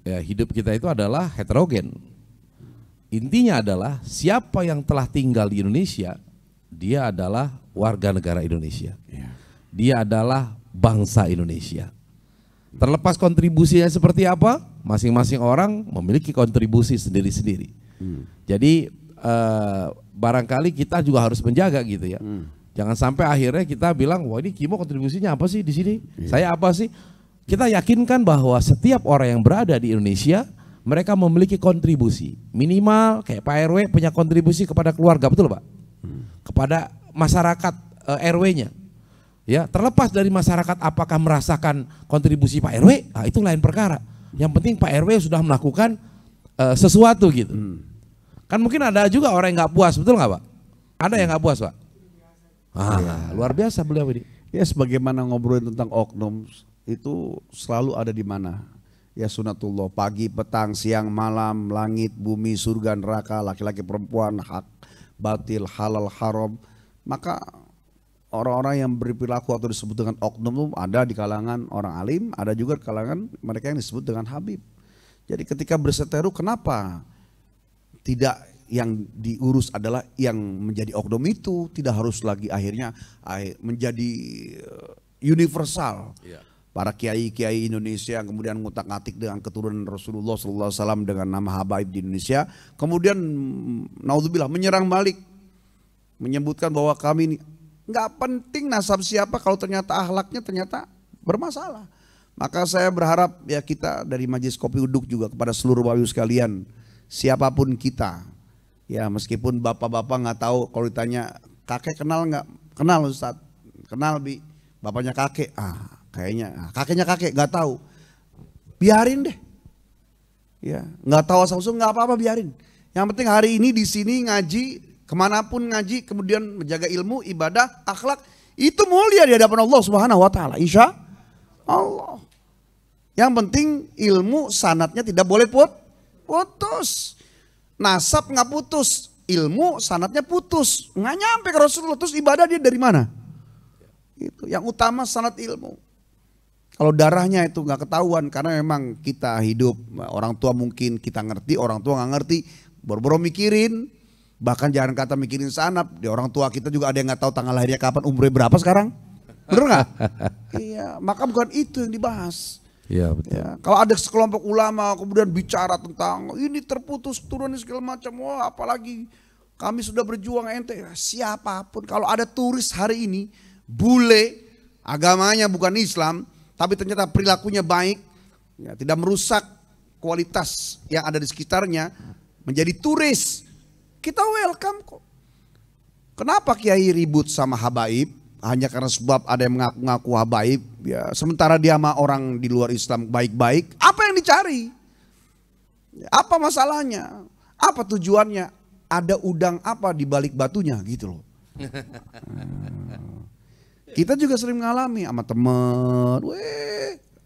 A: ya, hidup kita itu adalah heterogen. Intinya adalah siapa yang telah tinggal di Indonesia, dia adalah warga negara Indonesia. Dia adalah bangsa Indonesia. Terlepas kontribusinya seperti apa, masing-masing orang memiliki kontribusi sendiri-sendiri. Jadi barangkali kita juga harus menjaga gitu ya. Jangan sampai akhirnya kita bilang, wah ini Kimo kontribusinya apa sih di sini? Saya apa sih? Kita yakinkan bahwa setiap orang yang berada di Indonesia, mereka memiliki kontribusi. Minimal kayak Pak RW punya kontribusi kepada keluarga, betul Pak? Kepada masyarakat RW-nya. Ya, terlepas dari masyarakat apakah merasakan kontribusi Pak RW, nah itu lain perkara. Yang penting Pak RW sudah melakukan sesuatu gitu. Kan mungkin ada juga orang yang nggak puas, betul nggak Pak? Ada yang nggak puas Pak? Luar biasa beliau ini.
C: Ya, sebagaimana ngobrolin tentang oknum itu selalu ada di mana? Ya sunatullah, pagi, petang, siang, malam, langit, bumi, surga, neraka, laki-laki, perempuan, hak, batil, halal, haram. Maka orang-orang yang berperilaku atau disebut dengan oknum ada di kalangan orang alim, ada juga di kalangan mereka yang disebut dengan habib. Jadi ketika berseteru, kenapa tidak yang diurus adalah yang menjadi oknum itu, tidak harus lagi akhirnya menjadi universal. Para kiai-kiai Indonesia yang kemudian ngutak-ngatik dengan keturunan Rasulullah SAW dengan nama habaib di Indonesia, kemudian naudzubillah menyerang balik, menyebutkan bahwa kami ini nggak penting nasab siapa kalau ternyata akhlaknya ternyata bermasalah. Maka saya berharap ya kita dari Majelis Kopi Uduk juga kepada seluruh bapak ibu sekalian, siapapun kita, ya meskipun bapak-bapak nggak tahu, kalau ditanya kakek kenal nggak? Kenal Ustaz, kenal Bi, bapaknya kakek, kayaknya kakeknya kakek nggak tahu, biarin deh, ya nggak tahu asal usul nggak apa-apa, biarin. Yang penting hari ini di sini ngaji, kemanapun ngaji, kemudian menjaga ilmu, ibadah, akhlak, itu mulia di hadapan Allah Subhanahu Wa Taala. Insya Allah. Yang penting ilmu sanatnya tidak boleh putus, nasab nggak putus, ilmu sanatnya putus, nggak nyampe ke Rasulullah. Terus ibadah dia dari mana? Itu yang utama, sanat ilmu. Kalau darahnya itu nggak ketahuan karena memang kita hidup, orang tua mungkin kita ngerti, orang tua nggak ngerti, boro-boro mikirin, bahkan jangan kata mikirin sanap, di orang tua kita juga ada yang nggak tahu tanggal lahirnya kapan, umurnya berapa sekarang, bener nggak? Iya, maka bukan itu yang dibahas.
A: Iya betul.
C: Ya, kalau ada sekelompok ulama kemudian bicara tentang ini terputus turun segala macam, wah apalagi kami sudah berjuang ente. Siapapun kalau ada turis hari ini bule, agamanya bukan Islam, tapi ternyata perilakunya baik, ya, tidak merusak kualitas yang ada di sekitarnya, menjadi turis, kita welcome kok. Kenapa Kiai ribut sama habaib? Hanya karena sebab ada yang mengaku-ngaku habaib, ya, sementara dia sama orang di luar Islam baik-baik. Apa yang dicari? Apa masalahnya? Apa tujuannya? Ada udang apa di balik batunya gitu loh. Kita juga sering mengalami sama temen,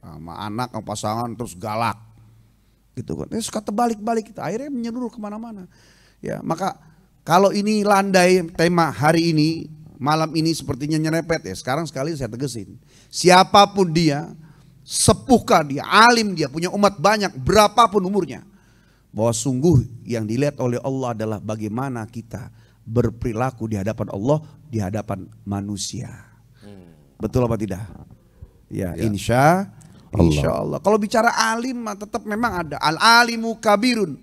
C: sama anak, sama pasangan terus galak, gitu kan. Suka terbalik-balik, akhirnya menyeluruh kemana-mana. Ya, maka kalau ini landai tema hari ini, malam ini sepertinya nyerepet ya. Sekarang sekali saya tegesin, siapapun dia, sepuhkah dia, alim dia, punya umat banyak, berapapun umurnya, bahwa sungguh yang dilihat oleh Allah adalah bagaimana kita berperilaku di hadapan Allah, di hadapan manusia. Betul apa tidak? Ya, insya Allah. Kalau bicara alim tetap memang ada. Al-alimu kabirun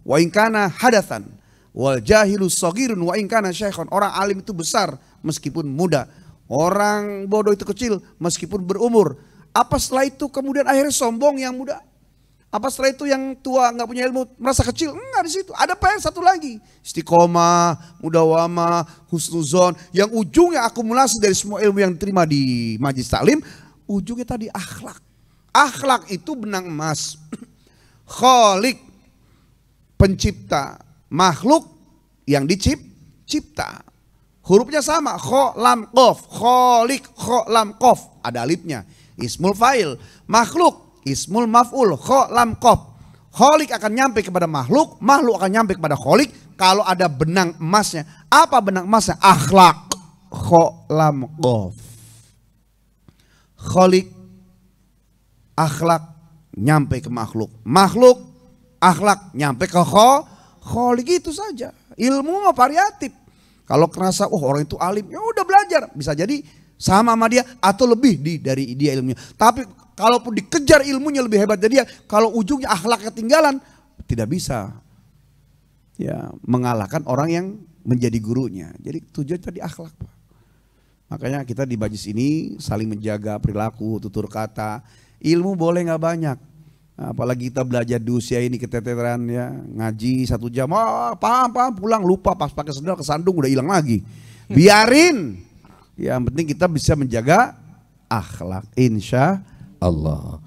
C: wa in kana hadatsan wal jahilu shaghirun wa in kana syaikhan. Orang alim itu besar meskipun muda. Orang bodoh itu kecil meskipun berumur. Apa setelah itu kemudian akhirnya sombong yang muda? Apa setelah itu yang tua nggak punya ilmu merasa kecil? Enggak, di situ. Ada PR satu lagi. Istiqomah, mudawamah, husnuzon. Yang ujungnya akumulasi dari semua ilmu yang diterima di majlis taklim. Ujungnya tadi akhlak. Akhlak itu benang emas. Khalik, pencipta. Makhluk yang dicipta. Hurufnya sama. Kho, lam, kof. Khalik, kho, lam, kof. Ada alifnya. Ismul fa'il. Makhluk. Ismul maf'ul, kho lam kof. Kholik akan nyampe kepada makhluk, makhluk akan nyampe kepada kholik kalau ada benang emasnya. Apa benang emasnya? Akhlak. Kho lam kof. Kholik, akhlak nyampe ke makhluk. Makhluk, akhlak nyampe ke kholik, itu saja. Ilmu mah variatif. Kalau kerasa orang itu alim, ya udah belajar. Bisa jadi sama dia atau lebih dari dia ilmunya. Tapi kalaupun dikejar ilmunya lebih hebat dari dia, kalau ujungnya akhlak ketinggalan, tidak bisa ya mengalahkan orang yang menjadi gurunya. Jadi tujuan tadi akhlak, Pak. Makanya kita di majlis ini saling menjaga perilaku, tutur kata. Ilmu boleh nggak banyak, apalagi kita belajar di usia ini keteteran ya, ngaji 1 jam, paham pulang lupa, pas pakai sendal kesandung udah hilang lagi. Biarin, yang penting kita bisa menjaga akhlak, insya Allah.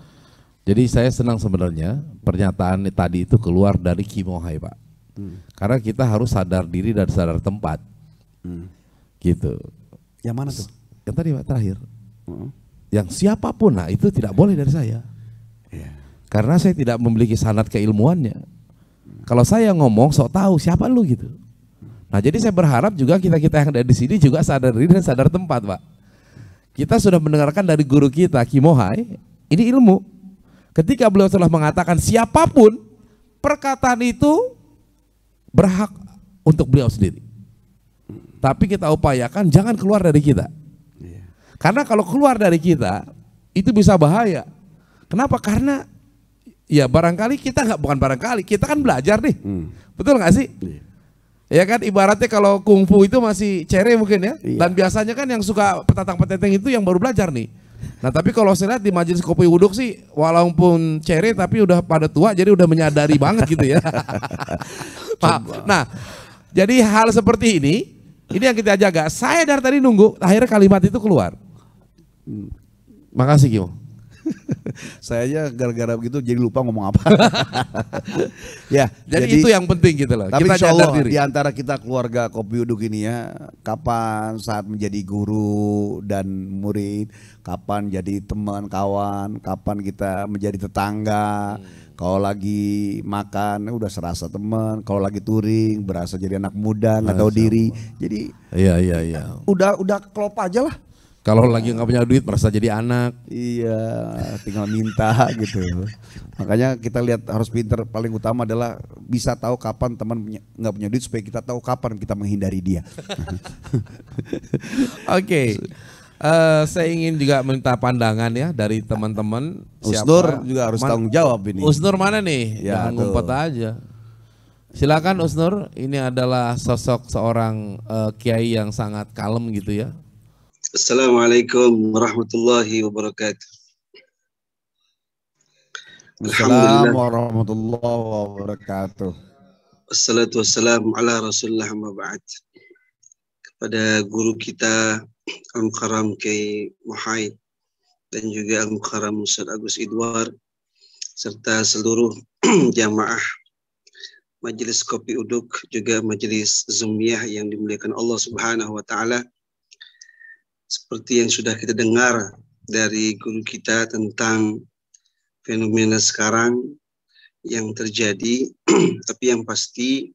A: Jadi saya senang sebenarnya pernyataan tadi itu keluar dari Kimohai, Pak. Karena kita harus sadar diri dan sadar tempat. Gitu.
C: Yang mana tuh?
A: Yang tadi, Pak, terakhir. Yang siapapun, nah itu tidak boleh dari saya. Karena saya tidak memiliki sanad keilmuannya. Kalau saya ngomong sok tahu siapa lu gitu. Nah, jadi saya berharap juga kita-kita yang ada di sini juga sadar diri dan sadar tempat, Pak. Kita sudah mendengarkan dari guru kita Kimohai, ini ilmu. Ketika beliau telah mengatakan siapapun, perkataan itu berhak untuk beliau sendiri. Tapi kita upayakan jangan keluar dari kita. Karena kalau keluar dari kita, itu bisa bahaya. Kenapa? Karena ya barangkali kita bukan barangkali, kita kan belajar nih. Betul nggak sih? Ya kan, ibaratnya kalau kungfu itu masih cere mungkin ya. Dan biasanya kan yang suka petatang-peteteng itu yang baru belajar nih. Nah tapi kalau saya lihat di majelis kopi uduk sih, walaupun cere tapi udah pada tua, jadi udah menyadari banget gitu ya. Pak, nah jadi hal seperti ini yang kita jaga. Saya dari tadi nunggu, akhirnya kalimat itu keluar. Makasih Kimo.
C: Saya aja gara-gara begitu jadi lupa ngomong apa. Ya,
A: jadi itu yang penting gitu loh.
C: Tapi
A: kita
C: insya Allah
A: diri.
C: di antara kita keluarga Kopi Uduk ini ya, kapan saat menjadi guru dan murid, kapan jadi teman kawan, kapan kita menjadi tetangga. Kalau lagi makan udah serasa teman, kalau lagi touring berasa jadi anak muda, nggak tahu diri. Jadi
A: iya.
C: Udah klop aja lah.
A: Kalau lagi nggak punya duit merasa jadi anak.
C: Iya, tinggal minta gitu. Makanya kita lihat harus pinter. Paling utama adalah bisa tahu kapan teman nggak punya duit supaya kita tahu kapan kita menghindari dia.
A: Oke. Saya ingin juga minta pandangan ya dari teman-teman.
C: Usnur juga harus tanggung jawab ini.
A: Usnur mana nih?
C: Ya,
A: Jangan ngumpet aja. Silakan Usnur, ini adalah sosok seorang kiai yang sangat kalem gitu ya.
D: Assalamualaikum warahmatullahi wabarakatuh.
C: Assalamualaikum warahmatullahi wabarakatuh.
D: Wassalatu wassalamu ala rasulullah amma ba'd. Kepada guru kita Al-Mukarram Kiai Muhaid dan juga Al-Mukarram Ustaz Agus Idwar serta seluruh jamaah Majelis Kopi Uduk, juga Majelis Zumiyah yang dimuliakan Allah Subhanahu wa taala. Seperti yang sudah kita dengar dari guru kita tentang fenomena sekarang yang terjadi, tapi yang pasti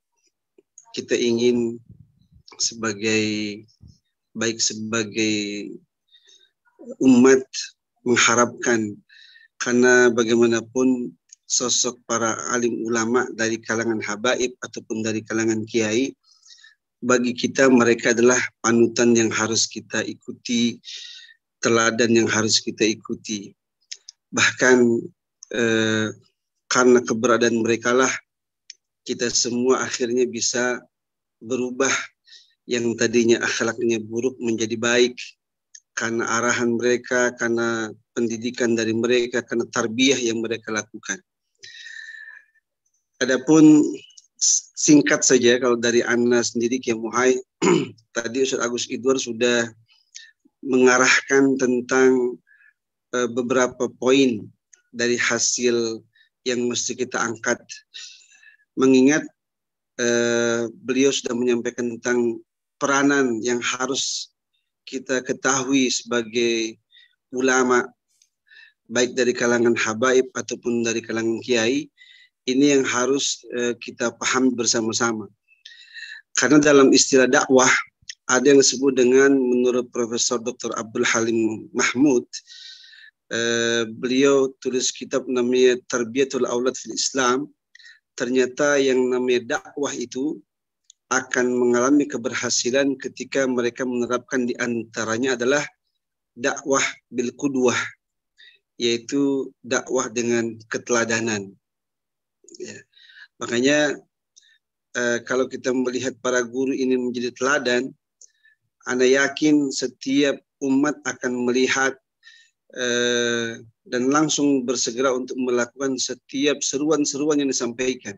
D: kita ingin sebagai umat mengharapkan, karena bagaimanapun sosok para alim ulama dari kalangan habaib ataupun dari kalangan kiai, bagi kita mereka adalah panutan yang harus kita ikuti, teladan yang harus kita ikuti. Bahkan karena keberadaan mereka lah kita semua akhirnya bisa berubah yang tadinya akhlaknya buruk menjadi baik, karena arahan mereka, karena pendidikan dari mereka, karena tarbiyah yang mereka lakukan. Adapun singkat saja kalau dari Ana sendiri Kiai Muhai, tadi Ustaz Agus Idwar sudah mengarahkan tentang beberapa poin dari hasil yang mesti kita angkat. Mengingat beliau sudah menyampaikan tentang peranan yang harus kita ketahui sebagai ulama, baik dari kalangan habaib ataupun dari kalangan kiai. Ini yang harus kita pahami bersama-sama. Karena dalam istilah dakwah ada yang disebut dengan, menurut Profesor Dr. Abdul Halim Mahmud, beliau tulis kitab namanya Tarbiyatul Aulad fil Islam. Ternyata yang namanya dakwah itu akan mengalami keberhasilan ketika mereka menerapkan, di antaranya adalah dakwah bil qudwah, yaitu dakwah dengan keteladanan. Ya. Makanya kalau kita melihat para guru ini menjadi teladan, Ana yakin setiap umat akan melihat dan langsung bersegera untuk melakukan setiap seruan-seruan yang disampaikan.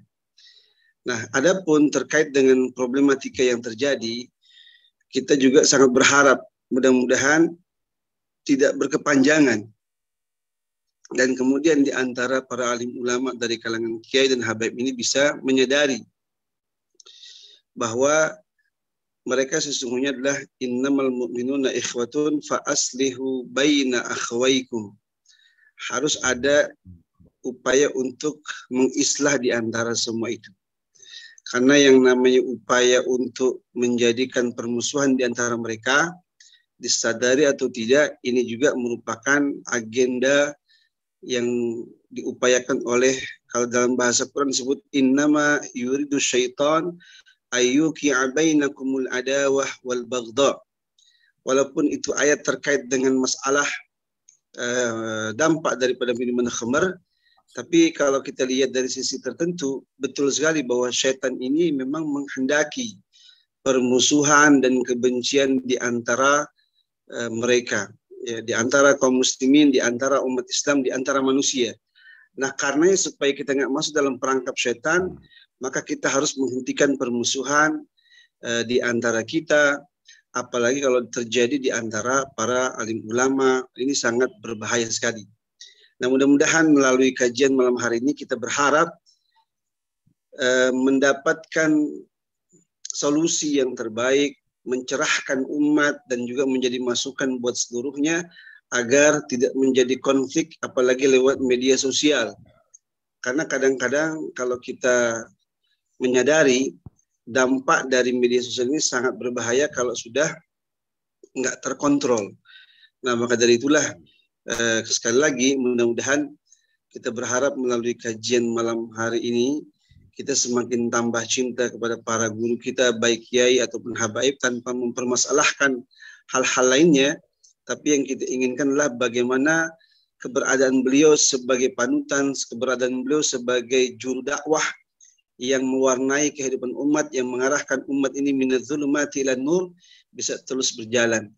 D: Nah, adapun terkait dengan problematika yang terjadi, kita juga sangat berharap mudah-mudahan tidak berkepanjangan. Dan kemudian di antara para alim ulama dari kalangan kiai dan habaib ini bisa menyadari bahwa mereka sesungguhnya adalah innamal mu'minuna ikhwatun fa aslihu baina akhwaikum. Harus ada upaya untuk mengislah di antara semua itu. Karena yang namanya upaya untuk menjadikan permusuhan di antara mereka, disadari atau tidak, ini juga merupakan agenda yang diupayakan oleh, kalau dalam bahasa Quran disebut innama yuridu syaitan ayyuki'a bainakumul adawah wal baghdha. Walaupun itu ayat terkait dengan masalah dampak daripada minuman khamar, tapi kalau kita lihat dari sisi tertentu, betul sekali bahwa syaitan ini memang menghendaki permusuhan dan kebencian di antara mereka, ya, di antara kaum muslimin, di antara umat Islam, di antara manusia. Nah, karena supaya kita nggak masuk dalam perangkap syaitan, maka kita harus menghentikan permusuhan di antara kita, apalagi kalau terjadi di antara para alim ulama. Ini sangat berbahaya sekali. Nah, mudah-mudahan melalui kajian malam hari ini kita berharap mendapatkan solusi yang terbaik, mencerahkan umat dan juga menjadi masukan buat seluruhnya agar tidak menjadi konflik, apalagi lewat media sosial. Karena kadang-kadang kalau kita menyadari dampak dari media sosial ini sangat berbahaya kalau sudah nggak terkontrol. Nah, maka dari itulah sekali lagi mudah-mudahan kita berharap melalui kajian malam hari ini kita semakin tambah cinta kepada para guru kita, baik kiai ataupun habaib, tanpa mempermasalahkan hal-hal lainnya, Tapi yang kita inginkanlah bagaimana keberadaan beliau sebagai panutan, keberadaan beliau sebagai juru dakwah yang mewarnai kehidupan umat, yang mengarahkan umat ini minadz zulumati ilan nur, bisa terus berjalan.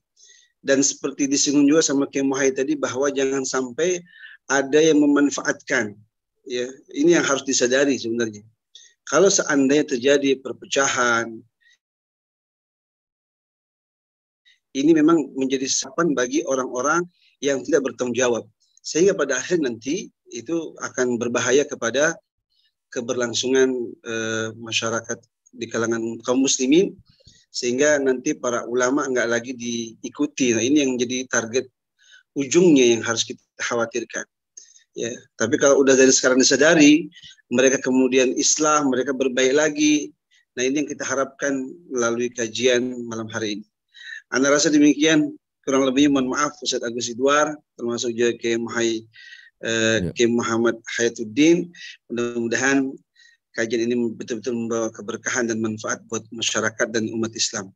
D: Dan seperti disinggung juga sama Kiai Muhai tadi, bahwa jangan sampai ada yang memanfaatkan. Ya, ini yang harus disadari sebenarnya. Kalau seandainya terjadi perpecahan, ini memang menjadi sapan bagi orang-orang yang tidak bertanggung jawab. Sehingga pada akhir nanti itu akan berbahaya kepada keberlangsungan masyarakat di kalangan kaum muslimin, sehingga nanti para ulama enggak lagi diikuti. Nah, ini yang menjadi target ujungnya yang harus kita khawatirkan. Ya, tapi kalau udah dari sekarang disadari, mereka kemudian Islam, mereka berbaik lagi. Nah, ini yang kita harapkan melalui kajian malam hari ini. Anda rasa demikian, kurang lebih mohon maaf Ustaz Agus Idwar, termasuk juga Kiai Muhai, Kiai Muhammad Hayatuddin. Mudah-mudahan kajian ini betul-betul membawa keberkahan dan manfaat buat masyarakat dan umat Islam.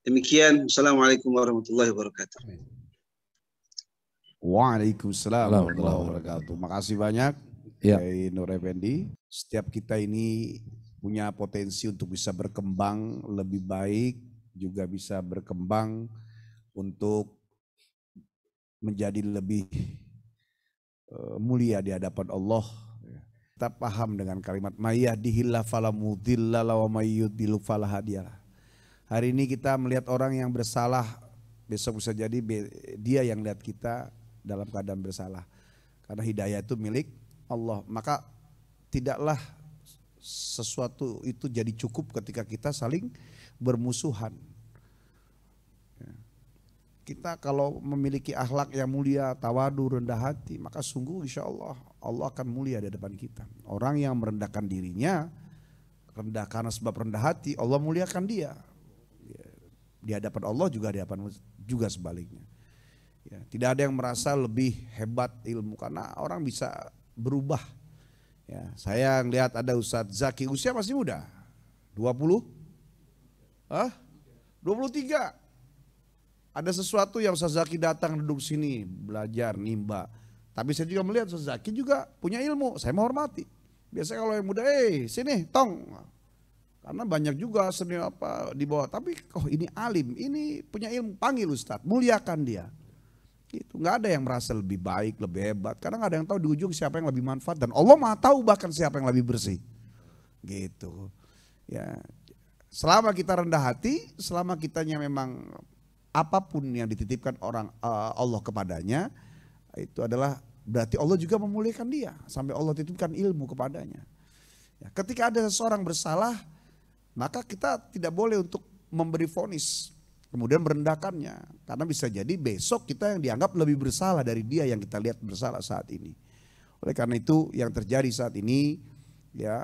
D: Demikian, Assalamualaikum warahmatullahi wabarakatuh.
C: Waalaikumsalam warahmatullahi wabarakatuh. Makasih banyak Kiai Nur Effendi. Setiap kita ini punya potensi untuk bisa berkembang lebih baik, juga bisa berkembang untuk menjadi lebih mulia di hadapan Allah. Kita paham dengan kalimat mayyahdihillahu fala mudhillalah wa may yudlil fala hadiyalah. Hari ini kita melihat orang yang bersalah, besok bisa jadi dia yang lihat kita dalam keadaan bersalah. Karena hidayah itu milik Allah. Maka tidaklah sesuatu itu jadi cukup ketika kita saling bermusuhan. Kita kalau memiliki akhlak yang mulia, tawadu, rendah hati, maka sungguh insya Allah Allah akan mulia di depan kita. Orang yang merendahkan dirinya, rendah karena sebab rendah hati, Allah muliakan dia. Di hadapan Allah juga di hadapan juga sebaliknya. Ya, tidak ada yang merasa lebih hebat ilmu karena orang bisa berubah. Ya, saya lihat ada Ustadz Zaki, usia masih muda, 20? 23. Ada sesuatu yang Ustadz Zaki datang duduk sini, belajar, nimba. Tapi saya juga melihat Ustadz Zaki juga punya ilmu, saya menghormati. Biasanya kalau yang muda, sini tong. Karena banyak juga seni apa di bawah. Tapi ini alim, ini punya ilmu, panggil Ustadz, muliakan dia. Itu nggak ada yang merasa lebih baik, lebih hebat. Karena nggak ada yang tahu di ujung siapa yang lebih manfaat, dan Allah Maha tahu bahkan siapa yang lebih bersih. Gitu. Ya, selama kita rendah hati, selama kitanya memang apapun yang dititipkan Allah kepadanya, itu adalah berarti Allah juga memuliakan dia sampai Allah titipkan ilmu kepadanya. Ya, ketika ada seseorang bersalah, maka kita tidak boleh untuk memberi vonis, kemudian merendahkannya, karena bisa jadi besok kita yang dianggap lebih bersalah dari dia yang kita lihat bersalah saat ini. Oleh karena itu yang terjadi saat ini, ya,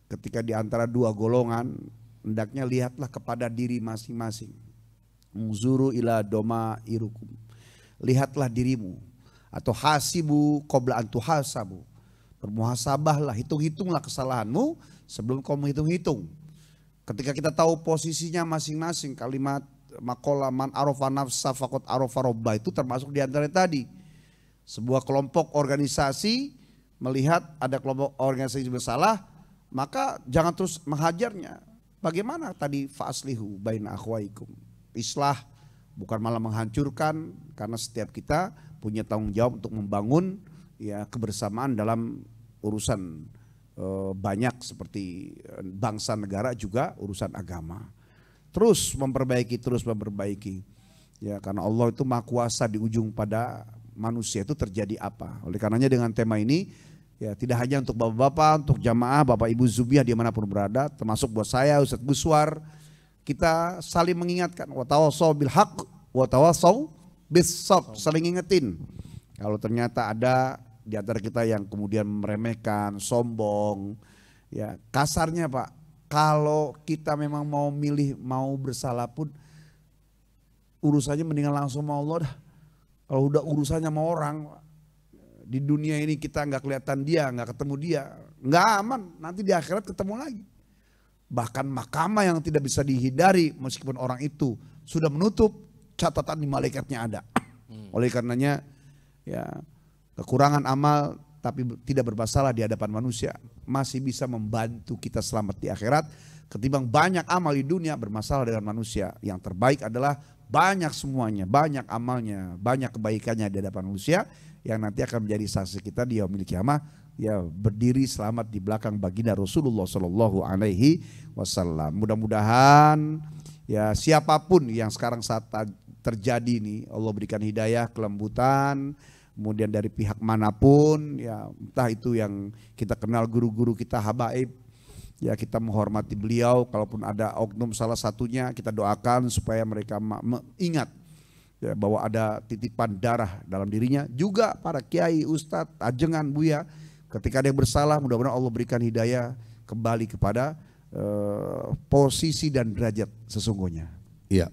C: ketika di antara dua golongan, hendaknya lihatlah kepada diri masing-masing. Muzuru ila doma irukum, lihatlah dirimu, atau hasibu qabla an tuhasabu, bermuhasabahlah, hitung-hitunglah kesalahanmu sebelum kamu hitung-hitung. Ketika kita tahu posisinya masing-masing, kalimat maqala man arafa nafsa faqad arafa rabbah itu termasuk di antara tadi. Sebuah kelompok organisasi melihat ada kelompok organisasi bersalah, maka jangan terus menghajarnya. Bagaimana tadi fa'aslihu baina akhwaikum. Islah bukan malah menghancurkan, karena setiap kita punya tanggung jawab untuk membangun ya kebersamaan dalam urusan banyak seperti bangsa negara, juga urusan agama. Terus memperbaiki. Ya, karena Allah itu Maha Kuasa, di ujung pada manusia itu terjadi apa. Oleh karenanya dengan tema ini, ya tidak hanya untuk bapak-bapak, untuk jamaah, bapak ibu Zubiah dimanapun berada, termasuk buat saya Ustadz Buswar, kita saling mengingatkan, wa tawassaw bil haqq wa tawassaw bis sabr, saling ingetin. Kalau ternyata ada di antara kita yang kemudian meremehkan, sombong, ya kasarnya Pak, kalau kita memang mau milih, mau bersalah pun urusannya mendingan langsung sama Allah dah. Kalau udah urusannya sama orang, di dunia ini kita nggak kelihatan dia, nggak ketemu dia, nggak aman, nanti di akhirat ketemu lagi. Bahkan mahkamah yang tidak bisa dihindari, meskipun orang itu sudah menutup, catatan di malaikatnya ada. Oleh karenanya ya kekurangan amal tapi tidak bermasalah di hadapan manusia masih bisa membantu kita selamat di akhirat ketimbang banyak amal di dunia bermasalah dengan manusia. Yang terbaik adalah banyak semuanya, banyak amalnya, banyak kebaikannya di hadapan manusia yang nanti akan menjadi saksi kita di yaumil kiamah, ya berdiri selamat di belakang baginda Rasulullah Shallallahu Alaihi Wasallam. Mudah-mudahan ya siapapun yang sekarang saat terjadi ini Allah berikan hidayah, kelembutan, kemudian dari pihak manapun ya entah itu yang kita kenal guru-guru kita habaib. Ya kita menghormati beliau, kalaupun ada oknum salah satunya kita doakan supaya mereka ingat ya, bahwa ada titipan darah dalam dirinya. Juga para kiai, ustadz, ajengan, buya, ketika ada yang bersalah mudah-mudahan Allah berikan hidayah kembali kepada posisi dan derajat sesungguhnya.
A: Iya.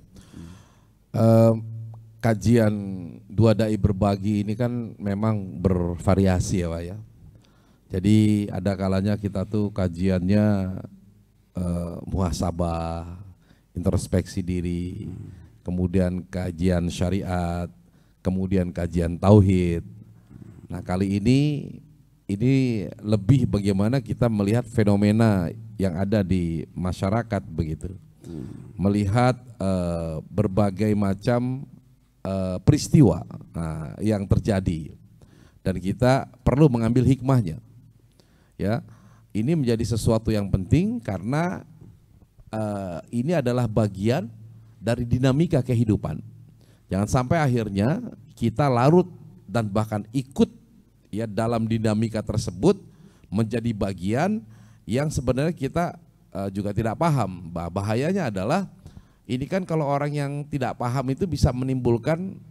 A: Kajian Dua Dai Berbagi ini kan memang bervariasi ya Pak ya. Jadi ada kalanya kita tuh kajiannya muhasabah, introspeksi diri, kemudian kajian syariat, kemudian kajian tauhid. Nah kali ini lebih bagaimana kita melihat fenomena yang ada di masyarakat begitu, melihat berbagai macam peristiwa yang terjadi dan kita perlu mengambil hikmahnya. Ya, ini menjadi sesuatu yang penting karena ini adalah bagian dari dinamika kehidupan. Jangan sampai akhirnya kita larut dan bahkan ikut ya dalam dinamika tersebut menjadi bagian yang sebenarnya kita juga tidak paham. Bahayanya adalah ini kan kalau orang yang tidak paham itu bisa menimbulkan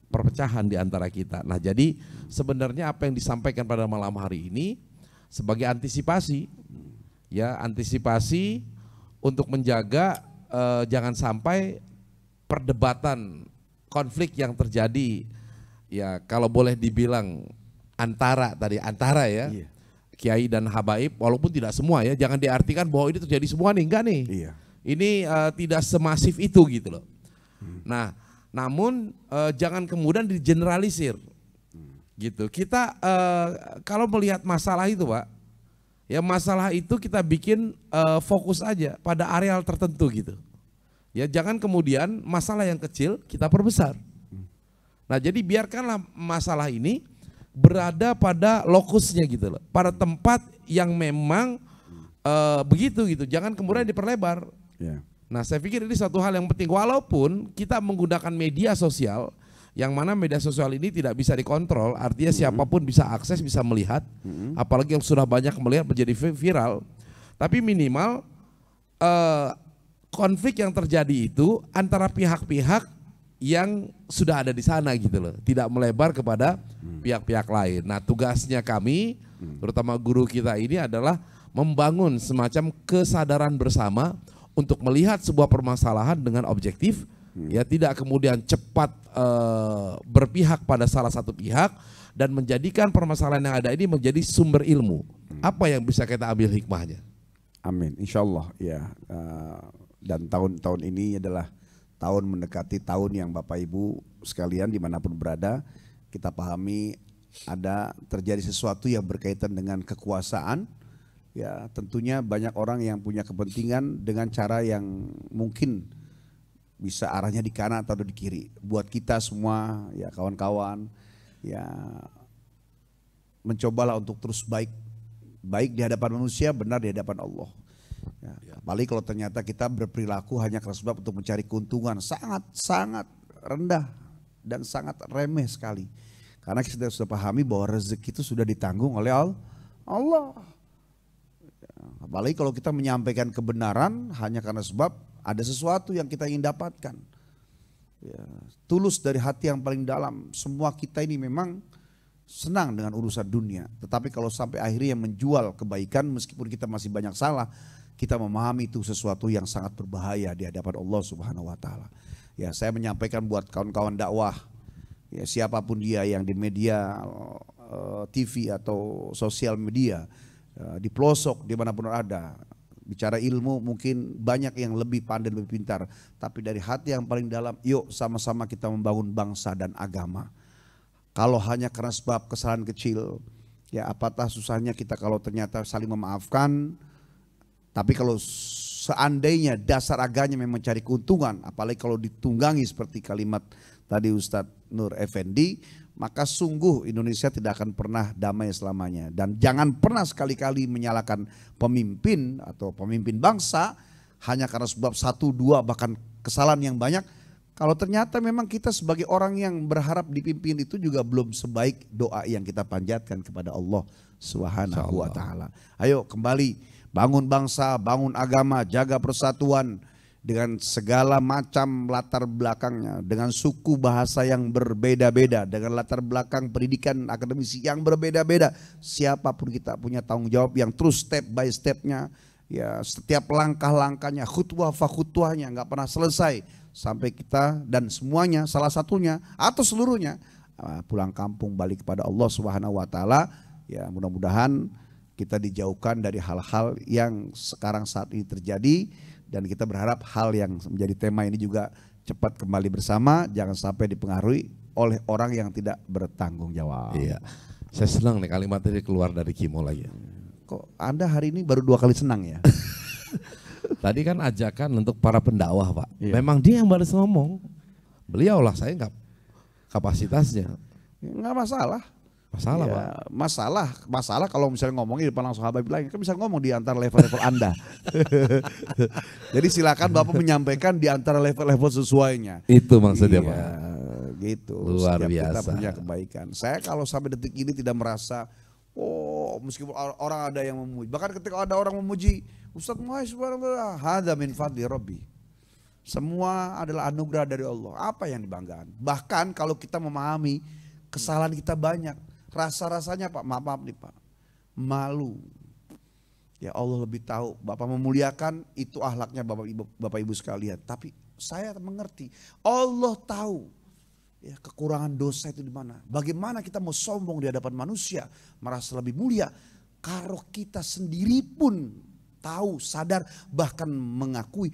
A: perpecahan di antara kita. Nah, jadi sebenarnya apa yang disampaikan pada malam hari ini sebagai antisipasi, ya antisipasi untuk menjaga jangan sampai perdebatan konflik yang terjadi, ya kalau boleh dibilang antara ya, iya. Kiai dan habaib, walaupun tidak semua ya, jangan diartikan bahwa ini terjadi semua nih, enggak nih, iya. Ini tidak semasif itu gitu loh. Nah, namun jangan kemudian digeneralisir. Gitu. Kita kalau melihat masalah itu Pak, ya masalah itu kita bikin fokus aja pada areal tertentu gitu. Ya jangan kemudian masalah yang kecil kita perbesar. Nah jadi biarkanlah masalah ini berada pada lokusnya gitu loh, pada tempat yang memang begitu gitu. Jangan kemudian diperlebar. Yeah. Nah saya pikir ini satu hal yang penting walaupun kita menggunakan media sosial. Yang mana media sosial ini tidak bisa dikontrol, artinya siapapun bisa akses, bisa melihat, apalagi yang sudah banyak melihat menjadi viral. Tapi minimal konflik yang terjadi itu antara pihak-pihak yang sudah ada di sana gitu loh, tidak melebar kepada pihak-pihak lain. Nah tugasnya kami, terutama guru kita ini adalah membangun semacam kesadaran bersama untuk melihat sebuah permasalahan dengan objektif. Ya tidak kemudian cepat berpihak pada salah satu pihak dan menjadikan permasalahan yang ada ini menjadi sumber ilmu. Apa yang bisa kita ambil hikmahnya?
C: Amin, insya Allah ya. Dan tahun-tahun ini adalah tahun mendekati tahun yang Bapak Ibu sekalian dimanapun berada kita pahami ada terjadi sesuatu yang berkaitan dengan kekuasaan. Ya tentunya banyak orang yang punya kepentingan dengan cara yang mungkin bisa arahnya di kanan atau di kiri. Buat kita semua ya kawan-kawan ya mencobalah untuk terus baik di hadapan manusia, benar di hadapan Allah. Ya, apalagi kalau ternyata kita berperilaku hanya karena sebab untuk mencari keuntungan sangat rendah dan sangat remeh sekali. Karena kita sudah pahami bahwa rezeki itu sudah ditanggung oleh Allah. Apalagi kalau kita menyampaikan kebenaran hanya karena sebab ada sesuatu yang kita ingin dapatkan. Ya, tulus dari hati yang paling dalam. Semua kita ini memang senang dengan urusan dunia. Tetapi kalau sampai akhirnya menjual kebaikan meskipun kita masih banyak salah, kita memahami itu sesuatu yang sangat berbahaya di hadapan Allah Subhanahu wa taala. Ya, saya menyampaikan buat kawan-kawan dakwah, ya siapapun dia yang di media TV atau sosial media, di pelosok dimanapun ada, bicara ilmu mungkin banyak yang lebih pandai, lebih pintar. Tapi dari hati yang paling dalam, yuk sama-sama kita membangun bangsa dan agama. Kalau hanya karena sebab kesalahan kecil, ya apatah susahnya kita kalau ternyata saling memaafkan. Tapi kalau seandainya dasar agamanya memang cari keuntungan, apalagi kalau ditunggangi seperti kalimat tadi Ustadz Nur Effendi, maka sungguh Indonesia tidak akan pernah damai selamanya. Dan jangan pernah sekali-kali menyalahkan pemimpin atau pemimpin bangsa hanya karena sebab 1, 2 bahkan kesalahan yang banyak. Kalau ternyata memang kita sebagai orang yang berharap dipimpin itu juga belum sebaik doa yang kita panjatkan kepada Allah Subhanahu wa taala. Ayo kembali bangun bangsa, bangun agama, jaga persatuan dengan segala macam latar belakangnya, dengan suku bahasa yang berbeda-beda, dengan latar belakang pendidikan akademisi yang berbeda-beda. Siapapun kita punya tanggung jawab yang terus step by stepnya, ya setiap langkah-langkahnya, khutbah fa khutbahnya nggak pernah selesai sampai kita dan semuanya, salah satunya atau seluruhnya pulang kampung balik kepada Allah Subhanahu wa taala. Ya mudah-mudahan kita dijauhkan dari hal-hal yang sekarang saat ini terjadi. Dan kita berharap hal yang menjadi tema ini juga cepat kembali bersama. Jangan sampai dipengaruhi oleh orang yang tidak bertanggung jawab.
A: Iya. Saya senang nih kalimat ini keluar dari Kimo lagi.
C: Kok Anda hari ini baru 2 kali senang ya?
A: Tadi kan ajakan untuk para pendakwah Pak.
C: Iya.
A: Memang dia yang baru ngomong. Beliau lah, saya nggak kapasitasnya.
C: Nggak masalah.
A: Masalah
C: Ya,
A: Pak.
C: masalah kalau misalnya ngomongin di depan langsung Habib lain, kan bisa ngomong di antara level-level Anda. Jadi silakan Bapak menyampaikan di antara level-level sesuainya.
A: Itu maksudnya
C: Iya,
A: Pak.
C: gitu.
A: Luar
C: Setiap kita
A: biasa.
C: punya kebaikan. Saya kalau sampai detik ini tidak merasa, oh meskipun orang ada yang memuji. Bahkan ketika ada orang memuji, Ustadz Muhammad subhanallah, hadza min fadli Rabbi. Semua adalah anugerah dari Allah. Apa yang dibanggakan? Bahkan kalau kita memahami kesalahan kita banyak. Rasa-rasanya Pak, maaf nih Pak, malu. Ya Allah lebih tahu, Bapak memuliakan itu akhlaknya Bapak Ibu sekalian. Tapi saya mengerti, Allah tahu ya kekurangan dosa itu di mana. Bagaimana kita mau sombong di hadapan manusia, merasa lebih mulia. Kalau kita sendiri pun tahu, sadar, bahkan mengakui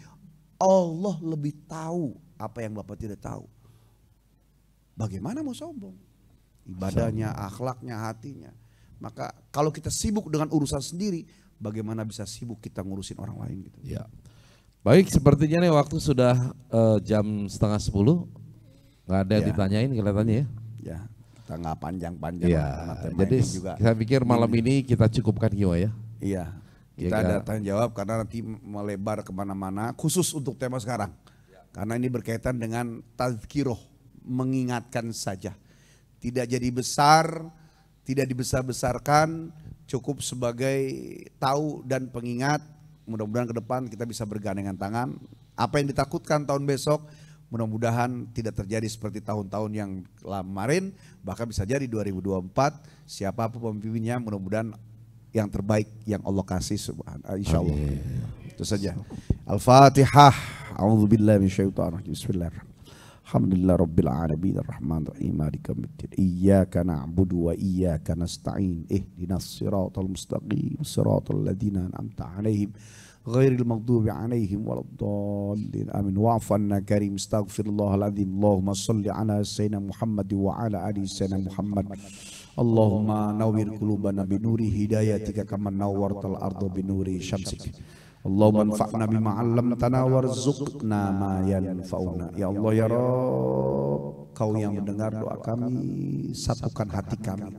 C: Allah lebih tahu apa yang Bapak tidak tahu. Bagaimana mau sombong? Ibadahnya, akhlaknya, hatinya. Maka kalau kita sibuk dengan urusan sendiri, bagaimana bisa sibuk kita ngurusin orang lain gitu.
A: Ya. Baik, sepertinya nih waktu sudah jam 9:30. Nggak ada yang
C: Ya.
A: ditanyain kelihatannya ya.
C: Ya, kita nggak panjang-panjang.
A: Ya,
C: karena tema
A: jadi
C: ini juga,
A: saya pikir malam ini kita cukupkan Kiwa ya.
C: iya, kita
A: Ya,
C: ada
A: Kak.
C: tanya jawab karena nanti melebar kemana-mana. Khusus untuk tema sekarang, karena ini berkaitan dengan tazkiroh, mengingatkan saja. Tidak jadi besar, tidak dibesar-besarkan, cukup sebagai tahu dan pengingat. Mudah-mudahan ke depan kita bisa bergandengan tangan. Apa yang ditakutkan tahun besok, mudah-mudahan tidak terjadi seperti tahun-tahun yang kemarin. Bahkan bisa jadi 2024, siapapun pemimpinnya mudah-mudahan yang terbaik yang Allah kasih insyaallah. Itu saja. Al-Fatihah. A'udzubillahi minasyaitonirrajim. Bismillahirrahmanirrahim. Alhamdulillah Rabbil Alamin Ar-Rahmanir-Rahim Maliki Yaumiddin Iyyaka na'budu wa iyyaka nasta'in Ihdinas siratal mustaqim Siratal ladzina an'amta 'alaihim ghairil maghdubi 'alaihim waladdallin Amin. Wa'fu 'anna karim astaghfirullahal azim. Allahumma shalli 'ala sayyidina Muhammad wa 'ala ali sayyidina Muhammad. Allahumma nawwir qulubana bi nuri hidayatika kama nawwartal arda bi nuri syamsik. Allahumma anfa'na bima 'allamtana warzuqna ma yanfa'una. Ya Allah ya Rabb, Kau yang mendengar doa kami, satukan hati kami,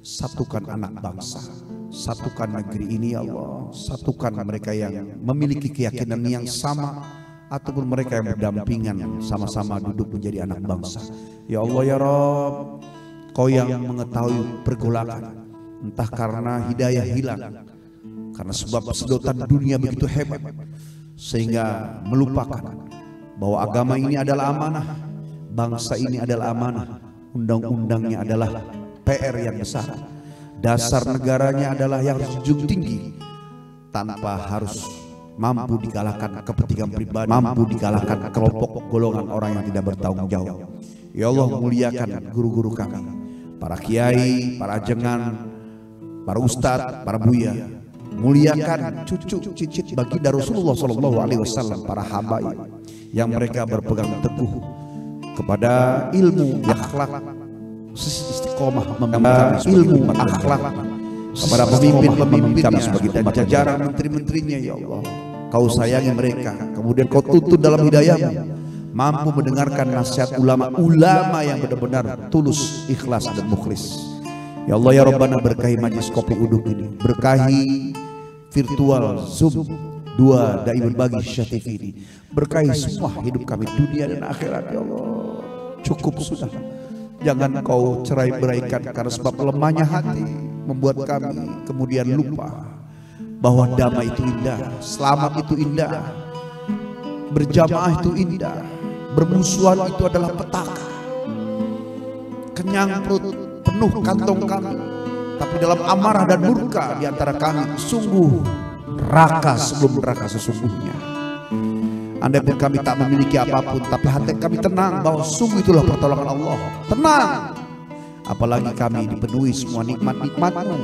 C: satukan anak bangsa, satukan negeri ini ya Allah, satukan mereka yang memiliki keyakinan yang sama ataupun mereka yang berdampingan sama-sama duduk menjadi anak bangsa. Ya Allah ya Rabb, Kau yang mengetahui pergolakan, entah karena hidayah hilang, karena sebab sedotan dunia begitu hebat sehingga melupakan bahwa agama ini adalah amanah, bangsa ini adalah amanah, undang-undangnya adalah PR yang besar, dasar negaranya adalah yang junjung tinggi, tanpa harus mampu dikalahkan kepentingan pribadi, mampu dikalahkan kelompok golongan orang yang tidak bertanggung jawab. Ya Allah, muliakan guru-guru kami, para kiai, para jengan, para ustadz, para buya. Muliakan cucu cicit baginda Rasulullah SAW, para habaib yang mereka berpegang teguh kepada ilmu, akhlak, istiqomah istiqomah memberikan ilmu akhlak kepada pemimpin-pemimpin kami sebagai dan jajaran menteri-menterinya. Ya Allah, Kau sayangi mereka, kemudian Kau tuntun dalam hidayah-Mu, mampu mendengarkan nasihat ulama-ulama yang benar-benar tulus, ikhlas dan mukhlis. Ya Allah ya Rabbana, berkahi majlis kopi uduk ini, berkahi virtual Zoom 2 Dai Berbagi Syah TV ini, berkahi semua hidup kami dunia dan akhirat. Ya Allah, cukup sudah, jangan Kau cerai-beraikan karena sebab lemahnya hati membuat kami kemudian lupa bahwa damai itu indah, selamat itu indah, berjamaah itu indah, bermusuhan itu adalah petaka. Kenyang perut, penuh kantong kami, tapi dalam amarah dan murka di antara kami sungguh neraka sebelum neraka sesungguhnya. Andai pun kami tak memiliki apapun, tapi hati kami tenang bahwa sungguh itulah pertolongan Allah. Tenang, apalagi kami dipenuhi semua nikmat-nikmat-Mu.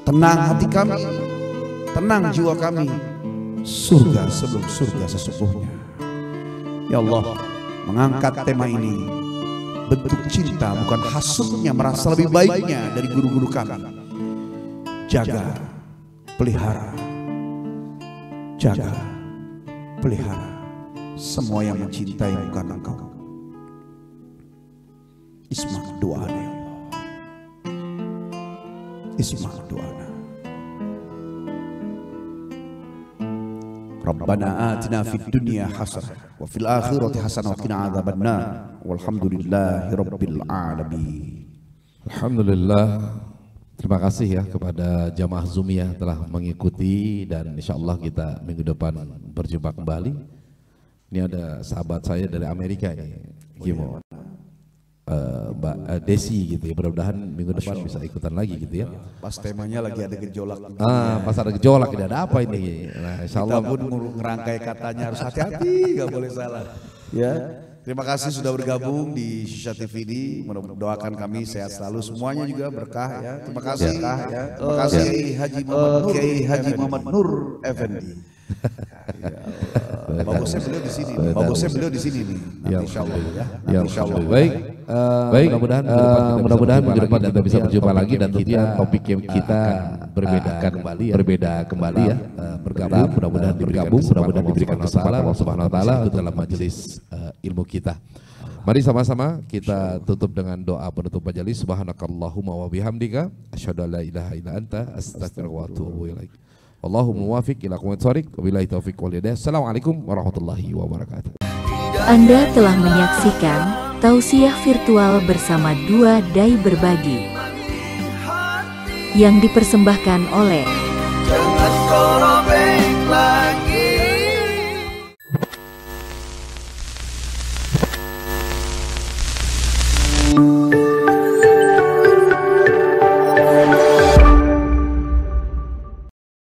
C: Tenang hati kami, tenang jiwa kami, surga sebelum surga sesungguhnya. Ya Allah, mengangkat tema ini bentuk cinta, bukan hasutnya merasa lebih baiknya dari guru-guru kami. Jaga, pelihara, jaga, pelihara semua yang mencintai bukan Engkau. Isma' doana ya Allah, isma' doana. Rabbana atina fid dunya hasanah wa fil akhirati hasanah wa qina adzabannar. Walhamdulillahi rabbil alamin.
A: Alhamdulillah. Terima kasih ya kepada jamaah Zoom yang telah mengikuti, dan insya Allah kita minggu depan berjumpa kembali. Ini ada sahabat saya dari Amerika nih, gimana? Mbak Desi gitu ya, mudah-mudahan minggu depan bisa ikutan lagi gitu ya.
C: Pas temanya lagi ada gejolak.
A: Pas ada gejolak, tidak ada apa ini. Nah, insya Allah
C: kita pun ngerangkai katanya harus hati-hati, nggak boleh salah. Ya, terima kasih sudah bergabung di Syah TV ini. Doakan kami sehat selalu, semuanya juga berkah ya. Terima kasih ya. Terima kasih Kiai Haji Muhammad Nur Effendi. Bagusnya beliau di sini. Bagusnya beliau di sini nih. Nanti insyaallah ya.
A: Insyaallah. Baik, mudah-mudahan minggu depan kita bisa berjumpa lagi, dan tentunya topik yang kita berbeda kembali ya. Bergabung, mudah-mudahan diberikan kesempatan Allah Subhanahu wa taala dalam majelis ilmu kita. Mari sama-sama kita tutup dengan doa penutup majelis. Subhanakallahumma wa bihamdika asyhadu an la ilaha illa anta astaghfiruka wa atubu ilaik. Allahumma muwafiq ila aqwamit thoriq, wabillahi taufiq wal hidayah. Assalamualaikum warahmatullahi wabarakatuh.
E: Anda telah menyaksikan tausiah virtual bersama 2 Dai Berbagi yang dipersembahkan oleh